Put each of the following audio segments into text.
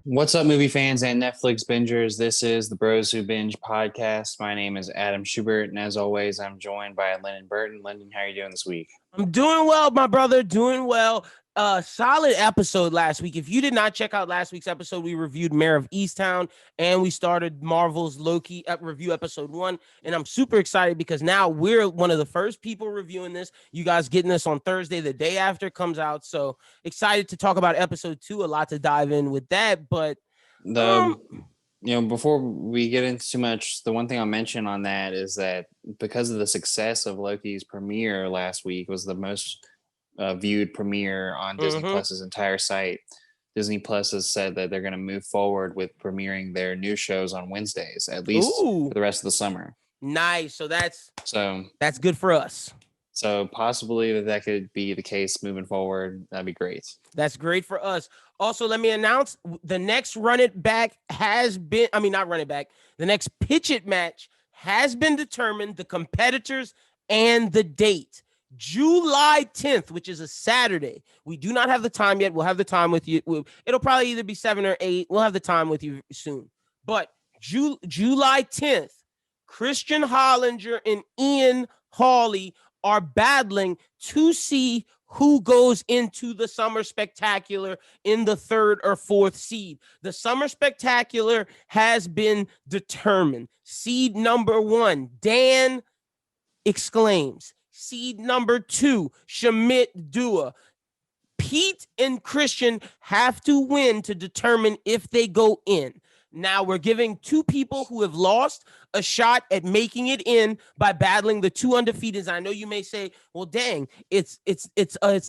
What's up, movie fans and Netflix bingers? This is the Bros Who Binge podcast. My name is Adam Schubert, and as always, I'm joined by Lyndon Burton. Lyndon, how are you doing this week? I'm doing well, my brother. Doing well. Solid episode last week. If you did not check out last week's episode, we reviewed Mayor of Easttown, and we started Marvel's Loki review episode 1. And I'm super excited because now we're one of the first people reviewing this. You guys getting this on Thursday, the day after it comes out. So excited to talk about episode 2. A lot to dive in with that, but before we get into too much, the one thing I'll mention on that is that because of the success of Loki's premiere last week, was the most viewed premiere on Disney Plus's entire site. Disney Plus has said that they're going to move forward with premiering their new shows on Wednesdays, at least for the rest of the summer. Nice. So that's good for us. So possibly that could be the case moving forward. That'd be great. That's great for us. Also, let me announce the next Run It Back the next Pitch It match has been determined, the competitors and the date. July 10th, which is a Saturday. We do not have the time yet. We'll have the time with you. It'll probably either be 7 or 8. We'll have the time with you soon. But July 10th, Christian Hollinger and Ian Hawley are battling to see who goes into the Summer Spectacular in the 3rd or 4th seed. The Summer Spectacular has been determined. Seed number 1, Dan exclaims. Seed number 2, Shamit Dua. Pete and Christian have to win to determine if they go in. Now we're giving 2 people who have lost a shot at making it in by battling the 2 undefeateds. I know you may say, well, dang, it's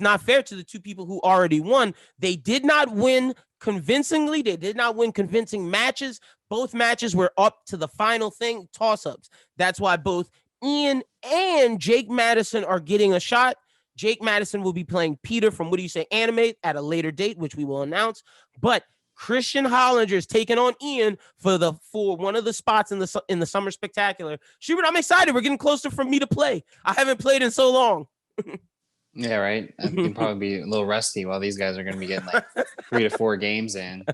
not fair to the 2 people who already won. They did not win convincingly. They did not win convincing matches. Both matches were up to the final thing, toss-ups. That's why both Ian and Jake Madison are getting a shot. Jake Madison will be playing Peter from What Do You Say Animate at a later date, which we will announce. But Christian Hollinger is taking on Ian for one of the spots in the Summer Spectacular. Schubert, I'm excited. We're getting closer for me to play. I haven't played in so long. Yeah, right. I can probably be a little rusty while these guys are going to be getting like 3 to 4 games in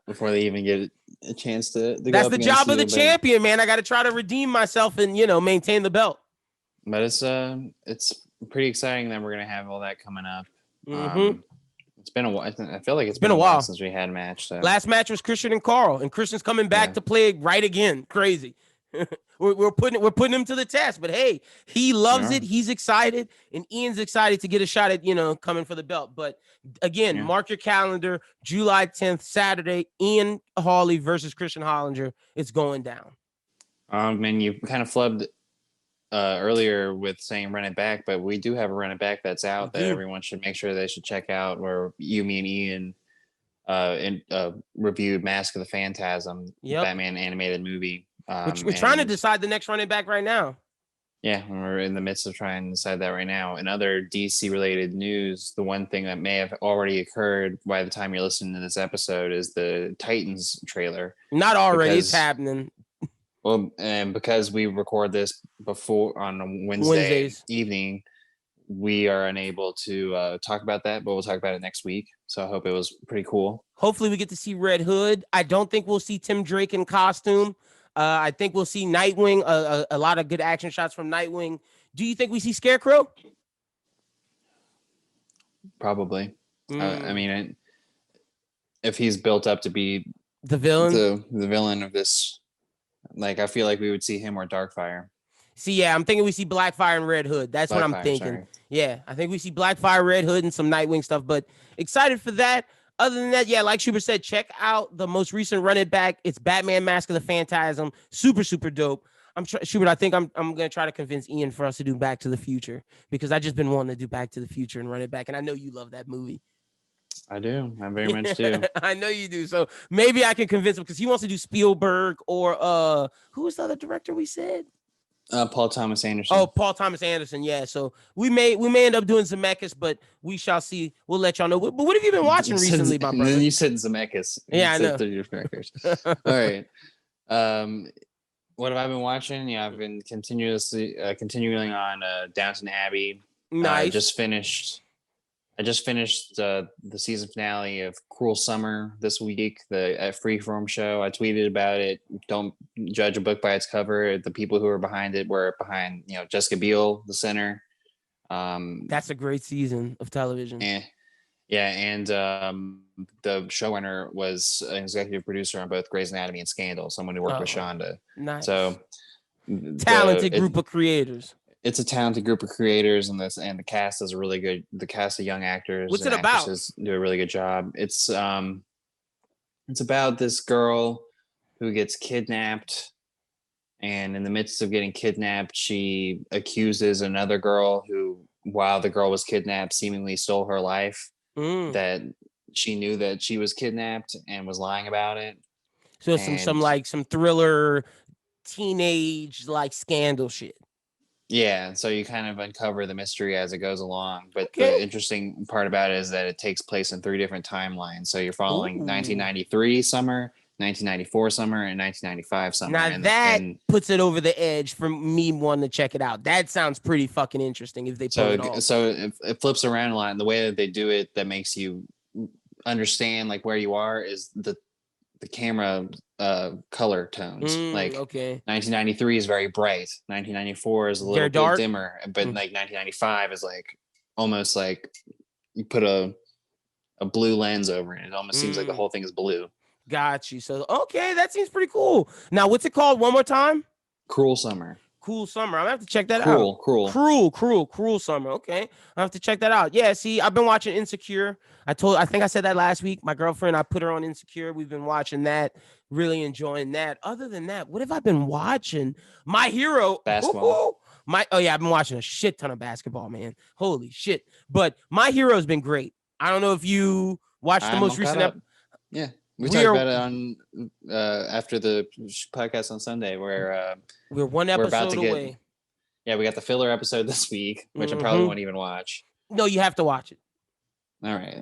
before they even get a chance to go. That's the job of the champion, man. I got to try to redeem myself and maintain the belt. But it's pretty exciting that we're going to have all that coming up. It's been a while. I feel like it's been a while since we had a match. So. Last match was Christian and Carl, and Christian's coming back to play right again. Crazy. we're putting him to the test, but hey, he loves it. He's excited, and Ian's excited to get a shot at coming for the belt. But again, mark your calendar: July 10th, Saturday. Ian Hawley versus Christian Hollinger. It's going down. And you kind of flubbed earlier with saying Run It Back, but we do have a Run It Back that's out that everyone should make sure they should check out, where me and Ian reviewed Mask of the Phantasm, Batman animated movie. We're trying to decide the next Run It Back right now. Yeah, we're in the midst of trying to decide that right now. In other DC related news, the one thing that may have already occurred by the time you're listening to this episode is the Titans trailer. Not already, it's happening. Well, and because we record this before on a Wednesday evening, we are unable to talk about that, but we'll talk about it next week. So I hope it was pretty cool. Hopefully we get to see Red Hood. I don't think we'll see Tim Drake in costume. I think we'll see Nightwing, a lot of good action shots from Nightwing. Do you think we see Scarecrow? Probably. I mean, if he's built up to be the villain, the villain of this, like, I feel like we would see him or Darkfire. See, I'm thinking we see Blackfire and Red Hood. That's what I'm thinking. Sorry. Yeah, I think we see Blackfire, Red Hood, and some Nightwing stuff, but excited for that. Other than that, like Schubert said, check out the most recent Run It Back. It's Batman Mask of the Phantasm. Super, super dope. Schubert, I think I'm going to try to convince Ian for us to do Back to the Future, because I just been wanting to do Back to the Future and Run It Back, and I know you love that movie. I do. I very much do. I know you do. So maybe I can convince him, because he wants to do Spielberg or who was the other director we said? Paul Thomas Anderson. Oh, Paul Thomas Anderson. Yeah. So we may end up doing Zemeckis, but we shall see. We'll let y'all know. But what have you been watching recently, my brother? And then you said Zemeckis. Yeah, I know. All right. What have I been watching? Yeah, I've been continuing on Downton Abbey. Nice. I just finished the season finale of Cruel Summer this week, the Freeform show. I tweeted about it. Don't judge a book by its cover. The people who were behind it were behind, Jessica Biel, the center. That's a great season of television. And the showrunner was an executive producer on both Grey's Anatomy and Scandal, someone who worked with Shonda. Nice. So talented group of creators. It's a talented group of creators, and the cast is really good. The cast of young actors. What's it about? Do a really good job. It's about this girl who gets kidnapped, and in the midst of getting kidnapped, she accuses another girl who, while the girl was kidnapped, seemingly stole her life. That she knew that she was kidnapped and was lying about it. So some thriller, teenage scandal shit. Yeah, so you kind of uncover the mystery as it goes along. But the interesting part about it is that it takes place in 3 different timelines. So you're following 1993 summer, 1994 summer, and 1995 summer. Now that puts it over the edge for me wanting to check it out. That sounds pretty fucking interesting if they pull it off. So it flips around a lot. And the way that they do it that makes you understand where you are is the camera color tones. 1993 is very bright. 1994 is a little bit dimmer, but 1995 is almost like you put a blue lens over it. It almost seems like the whole thing is blue. Got you. So that seems pretty cool. Now, what's it called one more time? Cruel Summer. Cool Summer. I'm gonna have to check that out. Cruel Summer. Okay, I have to check that out. Yeah. See, I've been watching Insecure. I think I said that last week. My girlfriend, I put her on Insecure. We've been watching that. Really enjoying that. Other than that, what have I been watching? My Hero. Basketball. I've been watching a shit ton of basketball, man. Holy shit. But My Hero's been great. I don't know if you watched the most recent episode. Yeah. We talked about it on after the podcast on Sunday, where we're one episode away. Yeah, we got the filler episode this week, which I probably won't even watch. No, you have to watch it. All right.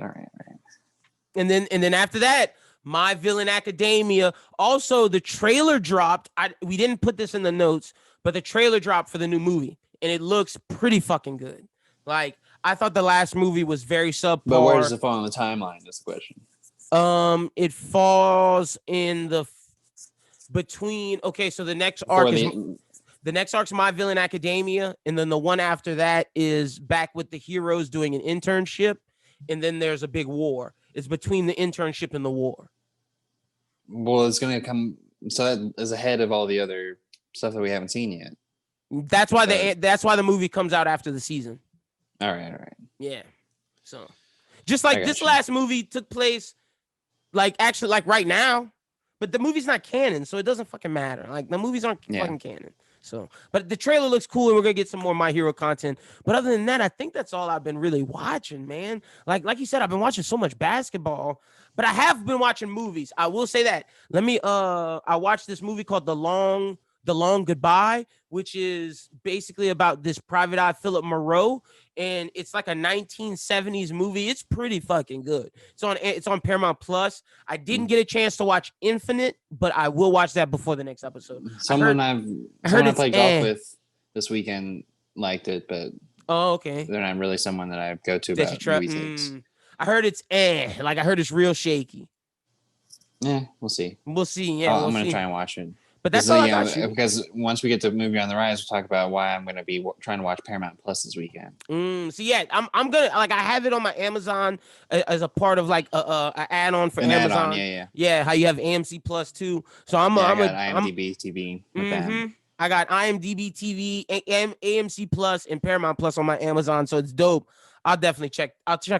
And then after that, My Villain Academia. Also, the trailer dropped. We didn't put this in the notes, but the trailer dropped for the new movie, and it looks pretty fucking good. I thought the last movie was very subpar. But where does it fall on the timeline? That's the question. It falls in between. Okay, so the next arc the next arc's My Villain Academia, and then the one after that is back with the heroes doing an internship, and then there's a big war. It's between the internship and the war. Well, it's gonna come. So that is ahead of all the other stuff that we haven't seen yet. That's why the movie comes out after the season. All right. Yeah. So, just this last movie took place. Actually, right now, but the movie's not canon, so it doesn't fucking matter. The movies aren't fucking canon. So, but the trailer looks cool, and we're gonna get some more My Hero content. But other than that, I think that's all I've been really watching, man. Like you said, I've been watching so much basketball, but I have been watching movies. I will say that. I watched this movie called The Long Goodbye, which is basically about this private eye Philip Moreau, and it's like a 1970s movie. It's pretty fucking good. It's on Paramount Plus. I didn't get a chance to watch Infinite, but I will watch that before the next episode. Someone I played golf with this weekend liked it, but okay, they're not really someone that I go to about movie takes. I heard it's I heard it's real shaky. Yeah, we'll see. Yeah, I'm gonna try and watch it. But that's all I got you. Because once we get to Movie on the Rise, we'll talk about why I'm going to be trying to watch Paramount Plus this weekend. So yeah, I'm gonna I have it on my Amazon as a part of an add-on for Amazon. Add-on, yeah. How you have AMC Plus too. So I got IMDb TV. I got IMDb TV, AMC Plus, and Paramount Plus on my Amazon. So it's dope. I'll check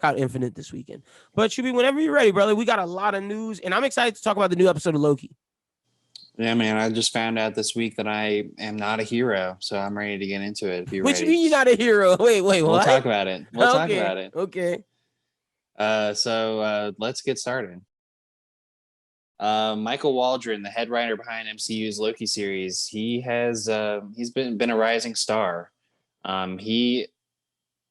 out Infinite this weekend. But Shuby, whenever you're ready, brother, we got a lot of news, and I'm excited to talk about the new episode of Loki. Yeah, man, I just found out this week that I am not a hero, so I'm ready to get into it. If you're ready. What you mean you're not a hero? Wait, what? We'll talk about it. Okay. So let's get started. Michael Waldron, the head writer behind MCU's Loki series, he's been a rising star. He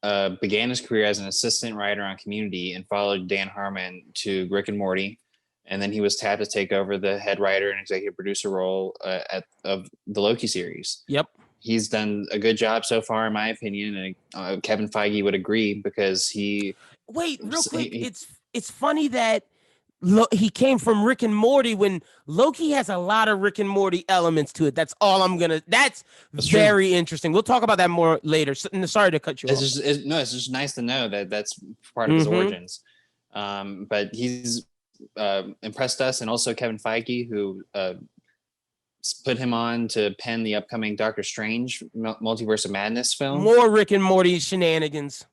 began his career as an assistant writer on Community and followed Dan Harmon to Rick and Morty. And then he was tapped to take over the head writer and executive producer role of the Loki series. Yep. he's done a good job so far, in my opinion, and Kevin Feige would agree because he. Wait, real quick, he it's funny that he came from Rick and Morty when Loki has a lot of Rick and Morty elements to it. That's all I'm gonna. That's very interesting. We'll talk about that more later. Sorry to cut you off. It's just nice to know that that's part of his origins. But he's impressed us, and also Kevin Feige, who put him on to pen the upcoming Doctor Strange Multiverse of Madness film. More Rick and Morty shenanigans.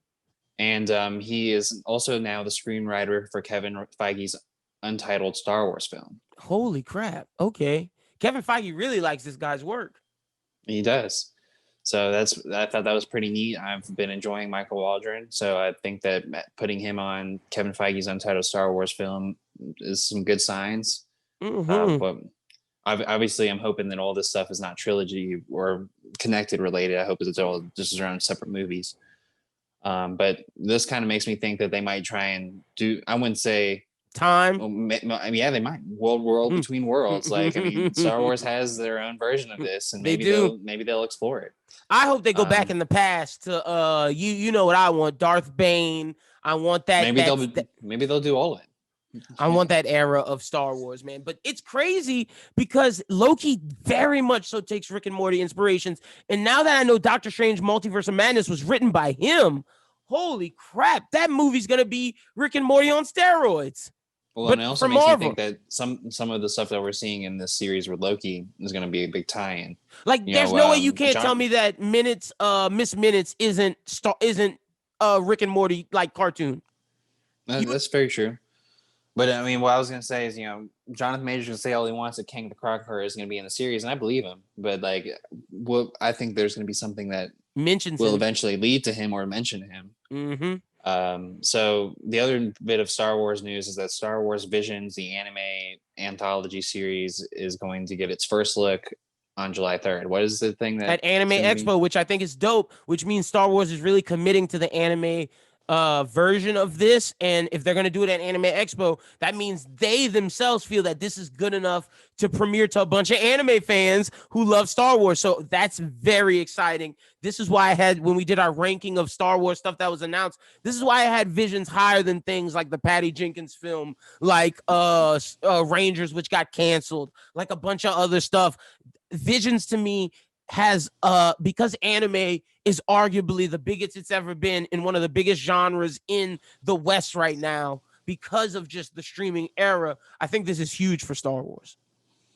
And he is also now the screenwriter for Kevin Feige's untitled Star Wars film. Holy crap. Okay. Kevin Feige really likes this guy's work. He does. So I thought that was pretty neat. I've been enjoying Michael Waldron. So I think that putting him on Kevin Feige's untitled Star Wars film is some good signs. But obviously I'm hoping that all this stuff is not trilogy or connected related. I hope it's all just around separate movies. But this kind of makes me think that they might try and do, I wouldn't say time. Yeah, they might. World between worlds. Like, I mean, Star Wars has their own version of this, and maybe they'll explore it. I hope they go back in the past to you know what I want, Darth Bane. I want that. Maybe they'll do all of it. I want that era of Star Wars, man. But it's crazy because Loki very much so takes Rick and Morty inspirations. And now that I know Doctor Strange Multiverse of Madness was written by him, holy crap, that movie's gonna be Rick and Morty on steroids. Well, and it also makes me think that some of the stuff that we're seeing in this series with Loki is going to be a big tie-in. Like, there's no way you can't tell me that Miss Minutes isn't Rick and Morty like cartoon. That's very true. But I mean, what I was going to say is, Jonathan Majors can say all he wants that Kang the Conqueror is going to be in the series, and I believe him. But like, I think there's going to be something that will eventually lead to him or mention him. Mm-hmm. So the other bit of Star Wars news is that Star Wars Visions, the anime anthology series, is going to get its first look on July 3rd. What is the thing that at Anime Expo, which I think is dope, which means Star Wars is really committing to the anime version of this. And if they're going to do it at Anime Expo, that means they themselves feel that this is good enough to premiere to a bunch of anime fans who love Star Wars. So that's very exciting. This is why when we did our ranking of Star Wars stuff that was announced, this is why I had Visions higher than things like the Patty Jenkins film, like Rangers, which got canceled, like a bunch of other stuff. Visions to me has because anime is arguably the biggest it's ever been in one of the biggest genres in the West right now because of just the streaming era. I think this is huge for Star Wars.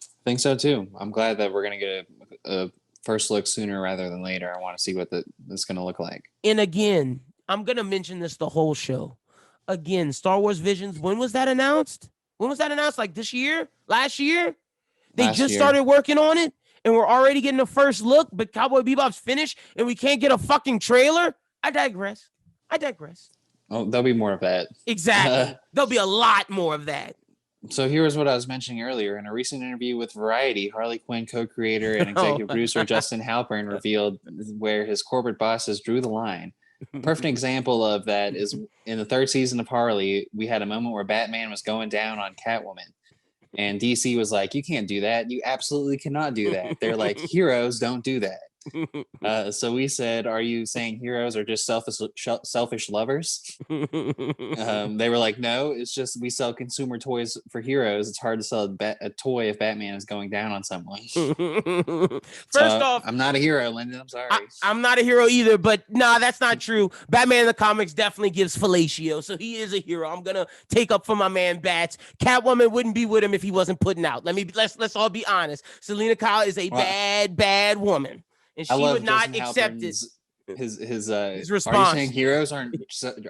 I think so too. I'm glad that we're going to get a first look sooner rather than later. I want to see what it's going to look like. And again, I'm going to mention this the whole show. Again, Star Wars Visions, when was that announced? Like this year? Last year? They just started working on it? And we're already getting the first look, but Cowboy Bebop's finished and we can't get a fucking trailer? I digress. Oh, there'll be more of that. Exactly. There'll be a lot more of that. So here's what I was mentioning earlier. In a recent interview with Variety, Harley Quinn co-creator and executive producer Justin Halpern revealed where his corporate bosses drew the line. Perfect example of that is in the third season of Harley, we had a moment where Batman was going down on Catwoman. And DC was like, you can't do that. You absolutely cannot do that. They're like, heroes don't do that. So we said, are you saying heroes are just selfish lovers? They were like, no, it's just we sell consumer toys for heroes. It's hard to sell a toy if Batman is going down on someone. First off, I'm not a hero, Lyndon. I'm sorry. I'm not a hero either, but nah, that's not true. Batman in the comics definitely gives fellatio, so he is a hero. I'm gonna take up for my man Bats. Catwoman wouldn't be with him if he wasn't putting out. Let's all be honest. Selena Kyle is a bad woman. And she would not accept it. His response. Are you saying heroes are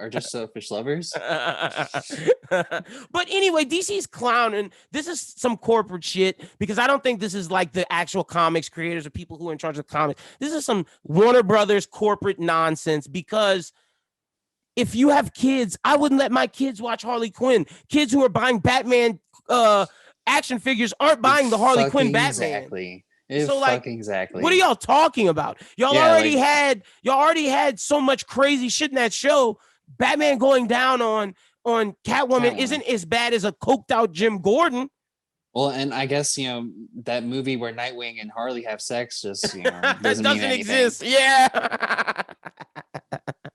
just selfish lovers? But anyway, DC's clowning. This is some corporate shit because I don't think this is like the actual comics creators or people who are in charge of comics. This is some Warner Brothers corporate nonsense because if you have kids, I wouldn't let my kids watch Harley Quinn. Kids who are buying Batman action figures aren't buying the Harley Quinn Batman. Exactly. So like, exactly. What are y'all talking about? Y'all already had so much crazy shit in that show. Batman going down on Catwoman isn't as bad as a coked out Jim Gordon. Well, and I guess that movie where Nightwing and Harley have sex just It doesn't mean doesn't anything. exist. Yeah.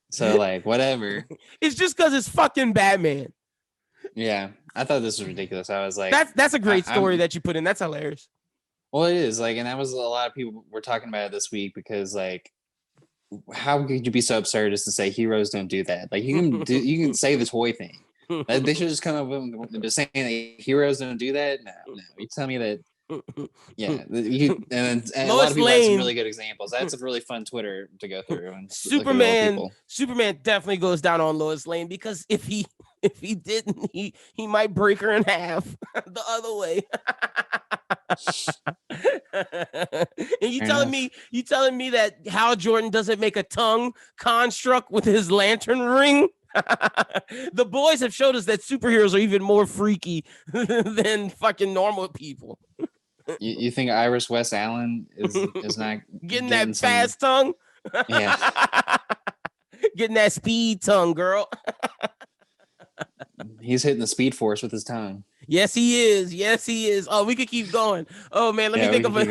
So like whatever. It's just because it's fucking Batman. Yeah, I thought this was ridiculous. I was like, That's a great story I'm that you put in. That's hilarious. well, it is like, and that was a lot of people were talking about it this week because like, how could you be so absurd as to say heroes don't do that? Like you can say the toy thing. They should just come up with just saying that heroes don't do that. No, you tell me that. Yeah, and a lot Lois of people had some Lane. really good examples. That's a really fun Twitter to go through and look at all the Superman people. Superman definitely goes down on Lois Lane because if he didn't, he might break her in half the other way. And you telling me that Hal Jordan doesn't make a tongue construct with his lantern ring? The boys have showed us that superheroes are even more freaky than fucking normal people. You think Iris West Allen is not getting that some, fast tongue? Yeah. Getting that speed tongue, girl. He's hitting the Speed Force with his tongue. Yes, he is. Yes, he is. Oh, we could keep going. Oh man, let me think of it.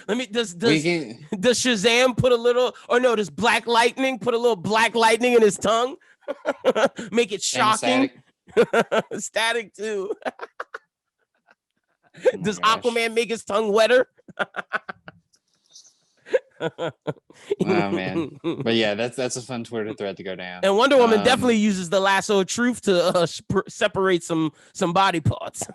Let me does Shazam put a little, or no, does Black Lightning put a little black lightning in his tongue? Make it shocking. Static too. Does Aquaman make his tongue wetter? Oh man, but yeah, that's a fun Twitter thread to go down. And Wonder Woman definitely uses the lasso of truth to separate some body parts.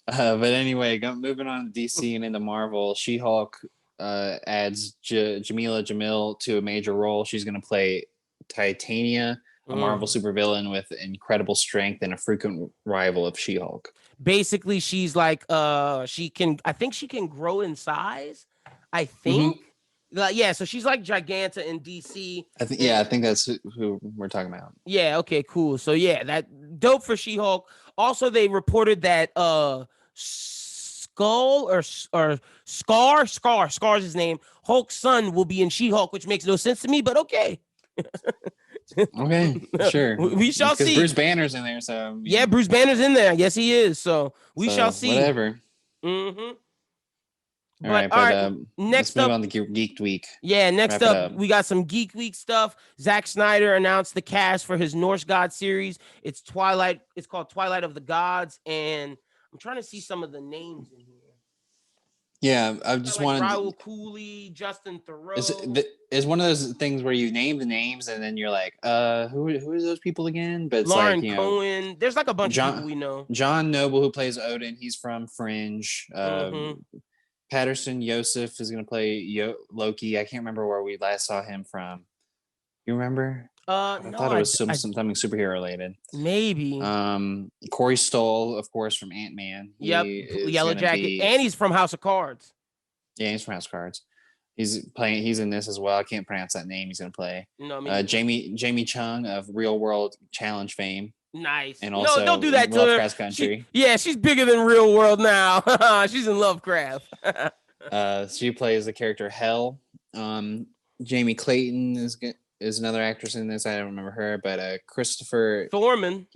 But anyway, moving on to DC and into Marvel, She-Hulk adds Jamila Jamil to a major role. She's going to play Titania, a Marvel supervillain with incredible strength and a frequent rival of She-Hulk. Basically, she's like I think she can grow in size. I think. Yeah, so she's like Giganta in DC. I think that's who we're talking about. Yeah, okay, cool. So yeah, that dope for She-Hulk. Also, they reported that Scar's his name. Hulk's son will be in She-Hulk, which makes no sense to me, but okay. Okay, sure. We shall see. Because Bruce Banner's in there, so yeah, Bruce Banner's in there. Yes, he is. So we shall see. Whatever. All right. Next up, on the Geek Week. Yeah, next up, we got some Geek Week stuff. Zack Snyder announced the cast for his Norse God series. It's Twilight. It's called Twilight of the Gods, and I'm trying to see some of the names in here. Yeah, I just wanted Raul Cooley, Justin Theroux. It's one of those things where you name the names and then you're like, who are those people again? But it's Lauren Cohen. There's like a bunch of people we know. John Noble, who plays Odin, he's from Fringe. Patterson Yosef is going to play Loki. I can't remember where we last saw him from. You remember? I thought it was something superhero related. Maybe. Corey Stoll, of course, from Ant-Man. Yep, Yellow Jacket, and he's from House of Cards. Yeah, he's from House of Cards. He's in this as well. I can't pronounce that name. He's going to play. No, Jamie Chung of Real World Challenge fame. Nice. And also, don't do that to Lovecraft her. Country. She's bigger than Real World now. She's in Lovecraft. She plays the character Hell. Jamie Clayton is another actress in this. I don't remember her, but Christopher Thorman.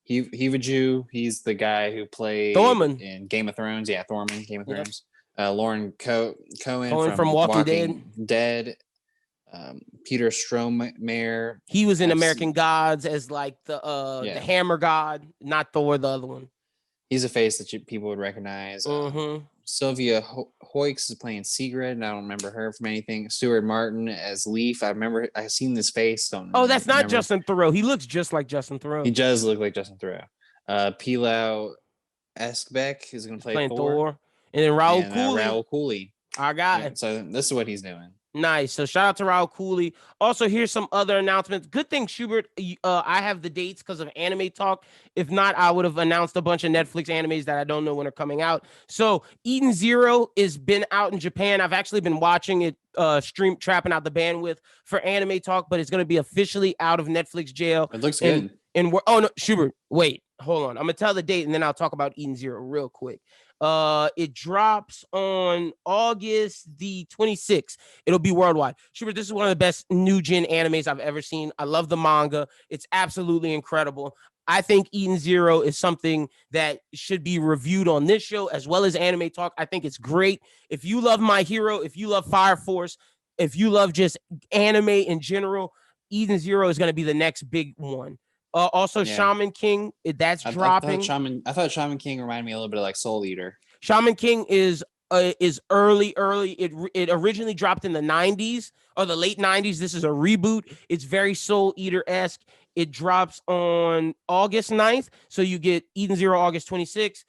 Heavaju. He's the guy who played Thorman in Game of Thrones. Yeah, Thorman, Game of Thrones. Lauren Cohen from Walking Dead. Peter Stormare. He was in American Gods as like the Hammer God, not Thor, the other one. He's a face that people would recognize. Sylvia Hoeks is playing Sigrid, and I don't remember her from anything. Stuart Martin as Leaf. I've seen this face. That's not Justin Theroux. He looks just like Justin Theroux. He does look like Justin Theroux. Pilau Eskbeck is going to play Thor. And then Raul Cooley. Our guy. Yeah, so this is what he's doing. Nice. So shout out to Raul Cooley. Also, here's some other announcements. Good thing, Schubert, I have the dates because of Anime Talk. If not, I would have announced a bunch of Netflix animes that I don't know when are coming out. So Eden Zero has been out in Japan. I've actually been watching it stream, trapping out the bandwidth for Anime Talk, but it's going to be officially out of Netflix jail. It looks good. Schubert, wait, hold on. I'm going to tell the date and then I'll talk about Eden Zero real quick. It drops on August the 26th. It'll be worldwide. Schubert, this is one of the best new gen animes I've ever seen. I love the manga. It's absolutely incredible. I think Eden Zero is something that should be reviewed on this show as well as Anime Talk. I think it's great. If you love My Hero, if you love Fire Force, if you love just anime in general, Eden Zero is going to be the next big one. Also, Yeah. Shaman King, that's dropping. I thought Shaman King reminded me a little bit of like Soul Eater. Shaman King is early. It originally dropped in the 90s or the late 90s. This is a reboot. It's very Soul Eater-esque. It drops on August 9th. So you get Eden Zero August 26th,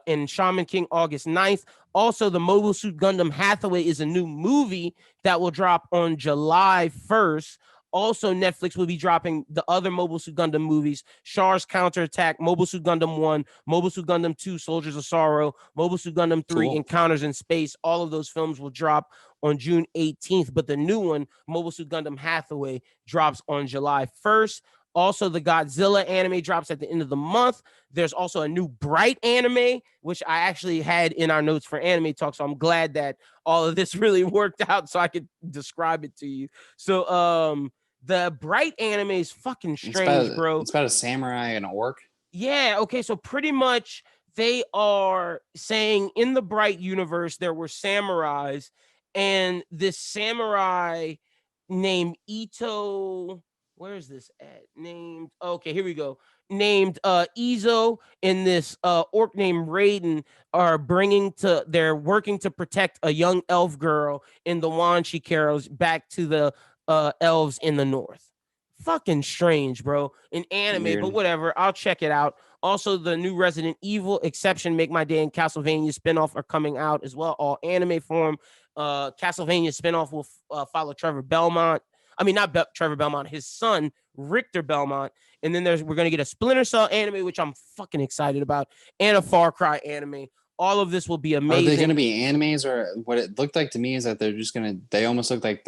and Shaman King August 9th. Also, the Mobile Suit Gundam Hathaway is a new movie that will drop on July 1st. Also, Netflix will be dropping the other Mobile Suit Gundam movies: Char's Counterattack, Mobile Suit Gundam 1, Mobile Suit Gundam 2, Soldiers of Sorrow, Mobile Suit Gundam 3, Cool. Encounters in Space. All of those films will drop on June 18th, but the new one, Mobile Suit Gundam Hathaway, drops on July 1st. Also, the Godzilla anime drops at the end of the month. There's also a new Bright anime, which I actually had in our notes for Anime Talk. So I'm glad that all of this really worked out so I could describe it to you. So the Bright anime is fucking strange, bro. It's about a samurai and an orc. Yeah, okay, so pretty much they are saying in the Bright universe there were samurais, and this samurai named Ito, where is this at? Named, okay, here we go. Named Izo and this orc named Raiden they're working to protect a young elf girl in the wand she carries back to the elves in the north. Fucking strange, bro. In anime, Weird. but whatever. I'll check it out. Also, the new Resident Evil, Exception, Make My Day, and Castlevania spinoff are coming out as well, all anime form. Castlevania spinoff will follow Trevor Belmont. I mean, not Trevor Belmont, his son, Richter Belmont. And then we're going to get a Splinter Cell anime, which I'm fucking excited about, and a Far Cry anime. All of this will be amazing. Are they going to be animes, or what it looked like to me is that they almost look like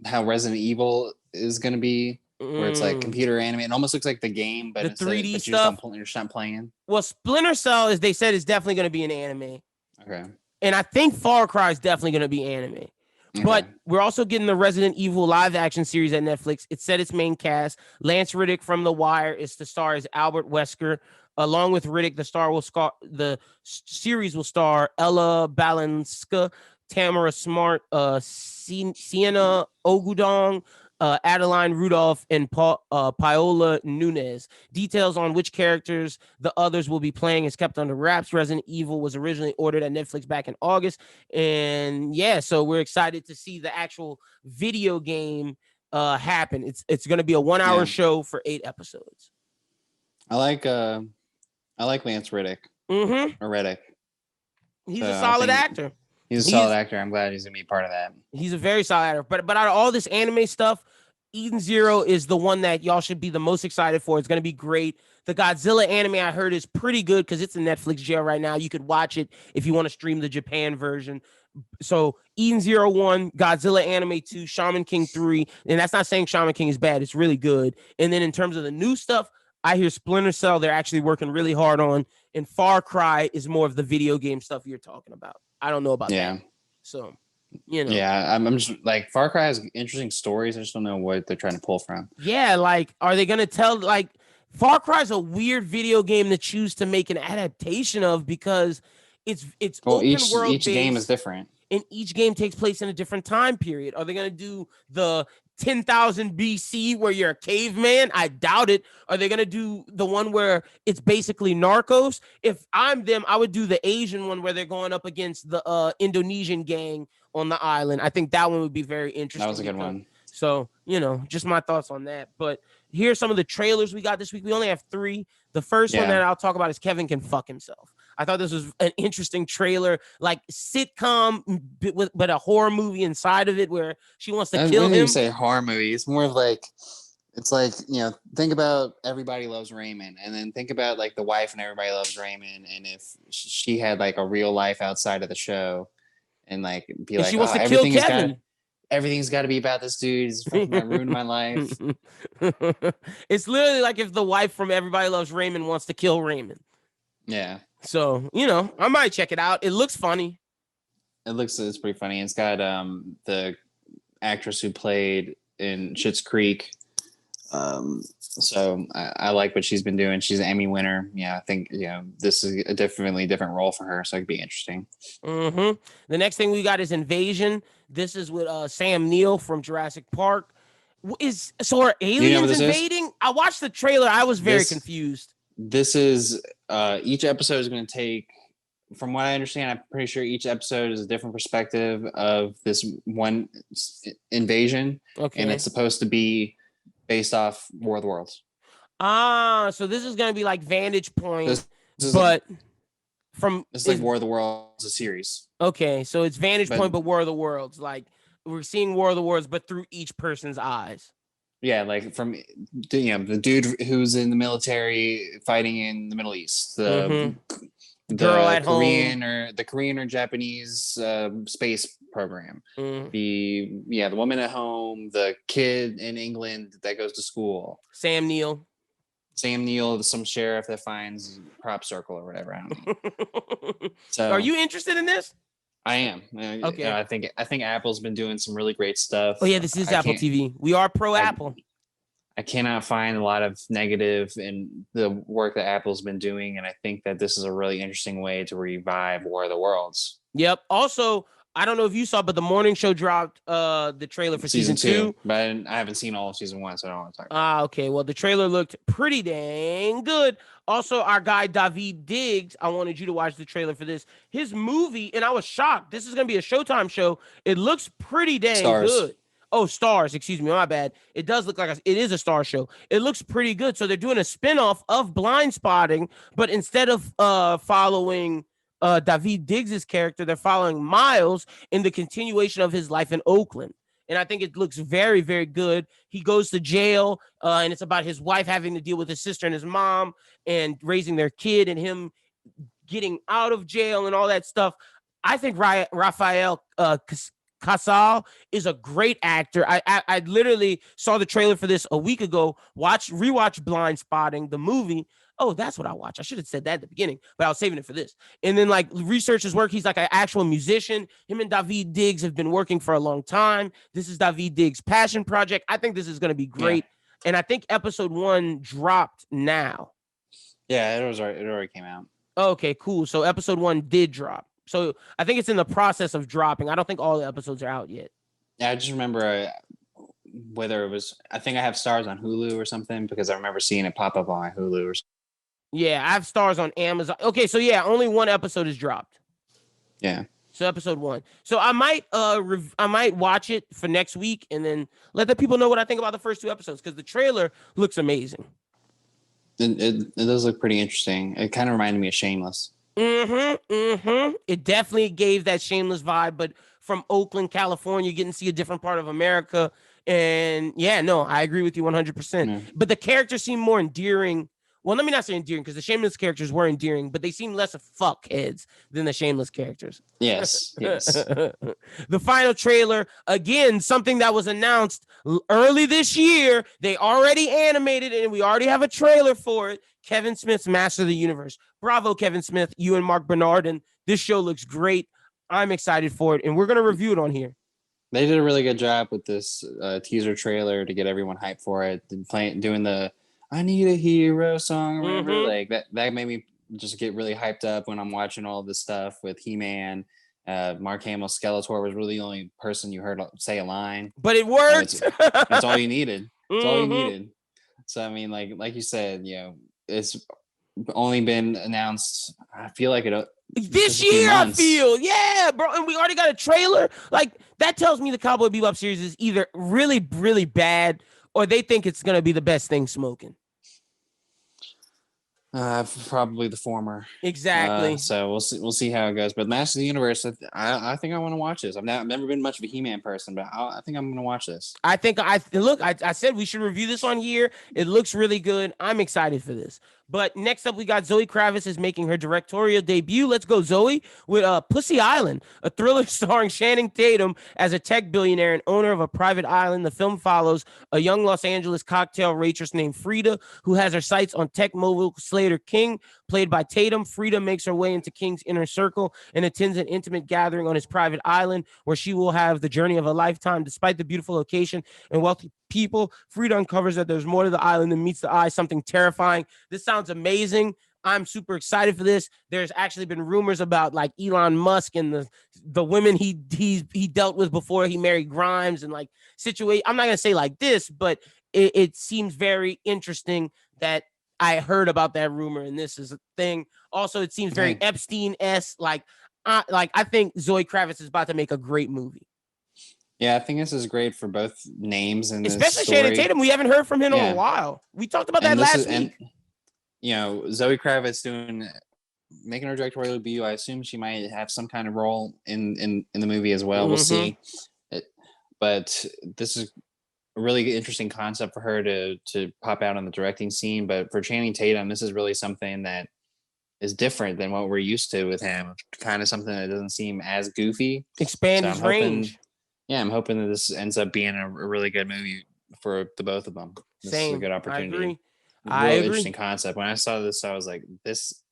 how Resident Evil is going to be, where it's like computer anime. It almost looks like the game, but the 3D but stuff. You're just not playing. Well, Splinter Cell, as they said, is definitely going to be an anime. Okay. And I think Far Cry is definitely going to be anime. Okay. But we're also getting the Resident Evil live action series at Netflix. It said its main cast. Lance Reddick from The Wire is to star as Albert Wesker. Along with Riddick, the series will star Ella Balinska, Tamara Smart, Sienna Ogudong, Adeline Rudolph, and Paola Nunez. Details on which characters the others will be playing is kept under wraps. Resident Evil was originally ordered at Netflix back in August. And yeah, so we're excited to see the actual video game happen. It's going to be a 1 hour show for 8 episodes. I like Lance Reddick. Mm-hmm. Or Reddick. He's a solid actor. He's a solid actor. I'm glad he's gonna be part of that. He's a very solid actor. But out of all this anime stuff, Eden Zero is the one that y'all should be the most excited for. It's gonna be great. The Godzilla anime I heard is pretty good because it's in Netflix jail right now. You could watch it if you want to stream the Japan version. So Eden Zero 1, Godzilla anime 2, Shaman King 3, and that's not saying Shaman King is bad. It's really good. And then in terms of the new stuff, I hear Splinter Cell they're actually working really hard on, and Far Cry is more of the video game stuff you're talking about. I don't know about that. So, you know. Yeah, I'm just like Far Cry has interesting stories. I just don't know what they're trying to pull from. Yeah, like, are they gonna tell like Far Cry is a weird video game to choose to make an adaptation of because it's open world. Each game is different. And each game takes place in a different time period. Are they gonna do the 10,000 BC where you're a caveman? I doubt it. Are they going to do the one where it's basically Narcos? If I'm them, I would do the Asian one where they're going up against the Indonesian gang on the island. I think that one would be very interesting. That was a good one. So, you know, just my thoughts on that. But here's some of the trailers we got this week. We only have 3. The first one that I'll talk about is Kevin Can Fuck Himself. I thought this was an interesting trailer, like sitcom, but a horror movie inside of it where she wants to kill him. I wouldn't even say horror movie. It's more of like, it's like, you know, think about Everybody Loves Raymond, and then think about like the wife and Everybody Loves Raymond, and if she had like a real life outside of the show, and like be like, she wants to kill Kevin. Everything's got to be about this dude. He's ruined my life. It's literally like if the wife from Everybody Loves Raymond wants to kill Raymond. Yeah. So, you know, I might check it out. It looks funny. It's pretty funny. It's got the actress who played in Schitt's Creek. So I like what she's been doing. She's an Emmy winner. Yeah, I think this is a definitely different role for her, so it could be interesting. The next thing we got is Invasion. This is with Sam Neill from Jurassic Park. Are Do you know what aliens this is? invading? I watched the trailer. I was very confused. This is each episode is going to take, from what I understand, I'm pretty sure each episode is a different perspective of this one invasion. Okay. And it's supposed to be based off War of the Worlds. So this is going to be like Vantage Point, This is but it's like War of the Worlds, a series. Okay, so it's Vantage Point, but War of the Worlds. Like we're seeing War of the Worlds, but through each person's eyes. Yeah, like from the dude who's in the military fighting in the Middle East, the girl at Korean home, the Korean or Japanese space program, the woman at home, the kid in England that goes to school, Sam Neill, some sheriff that finds crop circle or whatever. I don't know. So, are you interested in this? I am. Okay. I think Apple's been doing some really great stuff. Oh yeah, this is Apple TV. We are pro Apple. I cannot find a lot of negative in the work that Apple's been doing, and I think that this is a really interesting way to revive War of the Worlds. Yep. Also, I don't know if you saw, but the morning show dropped the trailer for season 2. But I haven't seen all of season 1, so I don't want to talk about it. Okay. Well, the trailer looked pretty dang good. Also, our guy Daveed Diggs, I wanted you to watch the trailer for this. His movie, and I was shocked. This is going to be a Showtime show. It looks pretty dang good. Oh, Stars. Excuse me. My bad. It does look like it is a Star show. It looks pretty good. So they're doing a spinoff of Blind Spotting, but instead of following Daveed Diggs' character, they're following Miles in the continuation of his life in Oakland. And I think it looks very, very good. He goes to jail, and it's about his wife having to deal with his sister and his mom and raising their kid and him getting out of jail and all that stuff. I think Rafael Casal is a great actor. I literally saw the trailer for this a week ago, rewatched Blind Spotting, the movie. Oh, that's what I watch. I should have said that at the beginning, but I was saving it for this. And then like research his work. He's like an actual musician. Him and Daveed Diggs have been working for a long time. This is Daveed Diggs' passion project. I think this is going to be great. Yeah. And I think episode 1 dropped now. Yeah, it already came out. Okay, cool. So episode 1 did drop. So I think it's in the process of dropping. I don't think all the episodes are out yet. Yeah, I just remember whether it was, I think I have Stars on Hulu or something because I remember seeing it pop up on my Hulu or something. Yeah, I have Stars on Amazon. Okay, so yeah, only 1 episode is dropped. Yeah. So episode 1. So I might watch it for next week and then let the people know what I think about the first 2 episodes because the trailer looks amazing. It does look pretty interesting. It kind of reminded me of Shameless. It definitely gave that Shameless vibe, but from Oakland, California, getting to see a different part of America. And yeah, no, I agree with you 100%. Yeah. But the characters seem more endearing. Well, let me not say endearing because the Shameless characters were endearing, but they seem less of fuckheads than the Shameless characters. Yes. The final trailer, again, something that was announced early this year. They already animated it, and we already have a trailer for it. Kevin Smith's Master of the Universe. Bravo, Kevin Smith, you and Mark Bernard. And this show looks great. I'm excited for it, and we're going to review it on here. They did a really good job with this teaser trailer to get everyone hyped for it. Doing the I Need a Hero song or whatever. Like that made me just get really hyped up when I'm watching all this stuff with He-Man. Mark Hamill's Skeletor was really the only person you heard say a line. But it worked. That's all you needed. That's all you needed. So, I mean, like you said, it's only been announced. I feel like it this year. I feel, yeah, bro, and we already got a trailer. Like that tells me the Cowboy Bebop series is either really, really bad or they think it's gonna be the best thing smoking. Probably the former. Exactly. So we'll see how it goes. But Master of the Universe, I think I want to watch this. I've never been much of a He-Man person, but I think I'm going to watch this. I said we should review this on here. It looks really good. I'm excited for this. But next up, we got Zoe Kravitz is making her directorial debut. Let's go, Zoe, with Pussy Island, a thriller starring Channing Tatum as a tech billionaire and owner of a private island. The film follows a young Los Angeles cocktail waitress named Frida, who has her sights on tech mogul Slater King, played by Tatum. Frida makes her way into King's inner circle and attends an intimate gathering on his private island, where she will have the journey of a lifetime. Despite the beautiful location and wealthy people. Frieda uncovers that there's more to the island than meets the eye, something terrifying. This sounds amazing. I'm super excited for this. There's actually been rumors about like Elon Musk and the women he dealt with before he married Grimes and like situation. I'm not gonna say like this, but it seems very interesting that I heard about that rumor and this is a thing. Also, it seems very Epstein-esque. Like I think Zoe Kravitz is about to make a great movie. Yeah, I think this is great for both names and especially Channing Tatum. We haven't heard from him in a while. We talked about that last week. And, you know, Zoe Kravitz making her directorial debut. I assume she might have some kind of role in the movie as well. We'll see. But this is a really interesting concept for her to pop out on the directing scene. But for Channing Tatum, this is really something that is different than what we're used to with him. Kind of something that doesn't seem as goofy. Expand his range. Yeah, I'm hoping that this ends up being a really good movie for the both of them. This is a good opportunity. I agree. Interesting concept. When I saw this, I was like, this,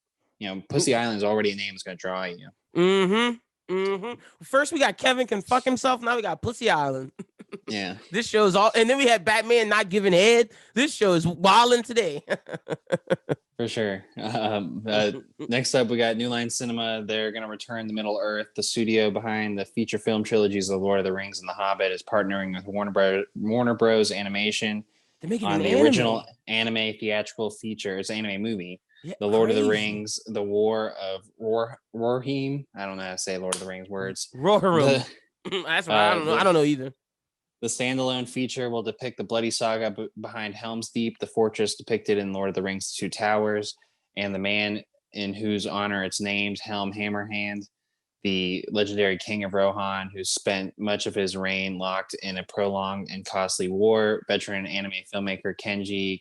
Pussy Island is already a name that's going to draw you. First, we got Kevin Can Fuck Himself. Now we got Pussy Island. Yeah. This show is all, and then we had Batman Not Giving Head. This show is wilding today. For sure. Next up, we got New Line Cinema. They're going to return to Middle Earth. The studio behind the feature film trilogies of Lord of the Rings and The Hobbit is partnering with Warner Bros. Animation on the original anime theatrical feature. It's an anime movie. Yeah, the Lord of the Rings, The War of Rohirrim. I don't know how to say Lord of the Rings words. Rohirrim. That's what I don't know. I don't know either. The standalone feature will depict the bloody saga behind Helm's Deep, the fortress depicted in Lord of the Rings: Two Towers, and the man in whose honor it's named, Helm Hammerhand, the legendary king of Rohan, who spent much of his reign locked in a prolonged and costly war. Veteran anime filmmaker Kenji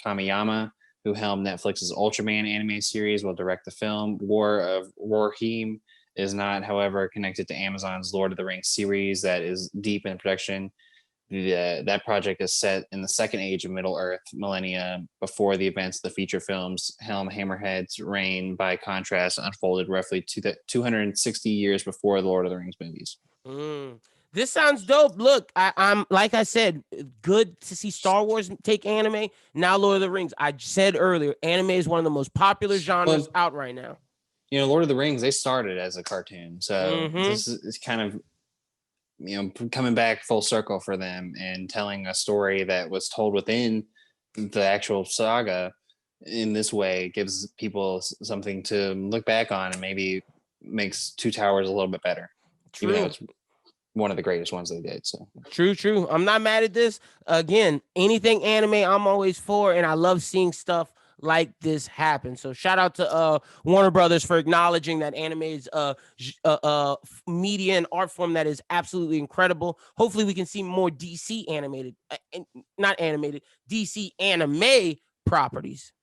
Kamiyama, who helmed Netflix's Ultraman anime series, will direct the film. War of Rohirrim is not, however, connected to Amazon's Lord of the Rings series that is deep in production. That project is set in the second age of Middle Earth, millennia before the events of the feature films. Helm Hammerhead's reign, by contrast, unfolded roughly 260 years before the Lord of the Rings movies. This sounds dope. Look, I'm like I said, good to see Star Wars take anime. Now Lord of the Rings. I said earlier, anime is one of the most popular genres out right now. Lord of the Rings, they started as a cartoon. So this is kind of, coming back full circle for them and telling a story that was told within the actual saga in this way gives people something to look back on and maybe makes Two Towers a little bit better. True. Even though it's one of the greatest ones they did. So true. I'm not mad at this. Again, anything anime, I'm always for, and I love seeing stuff like this happen. So shout out to Warner Brothers for acknowledging that anime is media and art form that is absolutely incredible. Hopefully we can see more DC DC anime properties.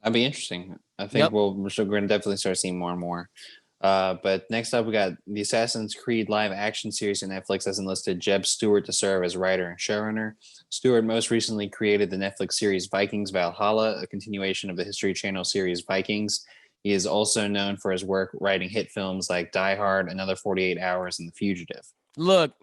That'd be interesting. I think we're still going to definitely start seeing more and more. But next up, we got the Assassin's Creed live action series on Netflix has enlisted Jeb Stewart to serve as writer and showrunner. Stewart most recently created the Netflix series Vikings Valhalla, a continuation of the History Channel series Vikings. He is also known for his work writing hit films like Die Hard, Another 48 Hours, and The Fugitive. Look,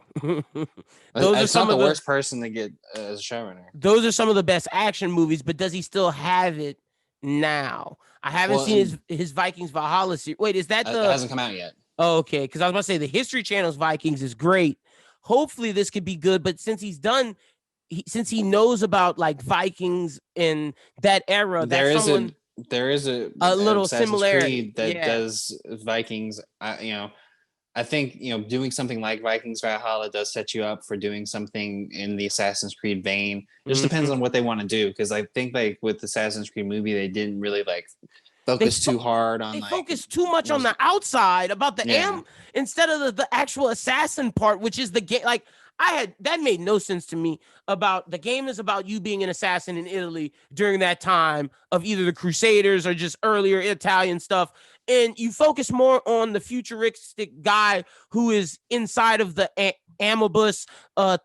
those are some of the worst person to get as a showrunner. Those are some of the best action movies, but does he still have it now? I haven't seen his Vikings Valhalla series. Wait, is that it hasn't come out yet? Oh, okay, because I was about to say the History Channel's Vikings is great. Hopefully this could be good, but since he knows about like Vikings in that era, there is a little Assassin's similarity Creed that does Vikings. I think, doing something like Vikings Valhalla does set you up for doing something in the Assassin's Creed vein. It just depends on what they want to do. Because I think like with the Assassin's Creed movie, they didn't really like focus too hard on. They focus too much on the outside about the instead of the actual assassin part, which is the game. Like that made no sense to me. About the game is about you being an assassin in Italy during that time of either the Crusaders or just earlier Italian stuff. And you focus more on the futuristic guy who is inside of the Amabus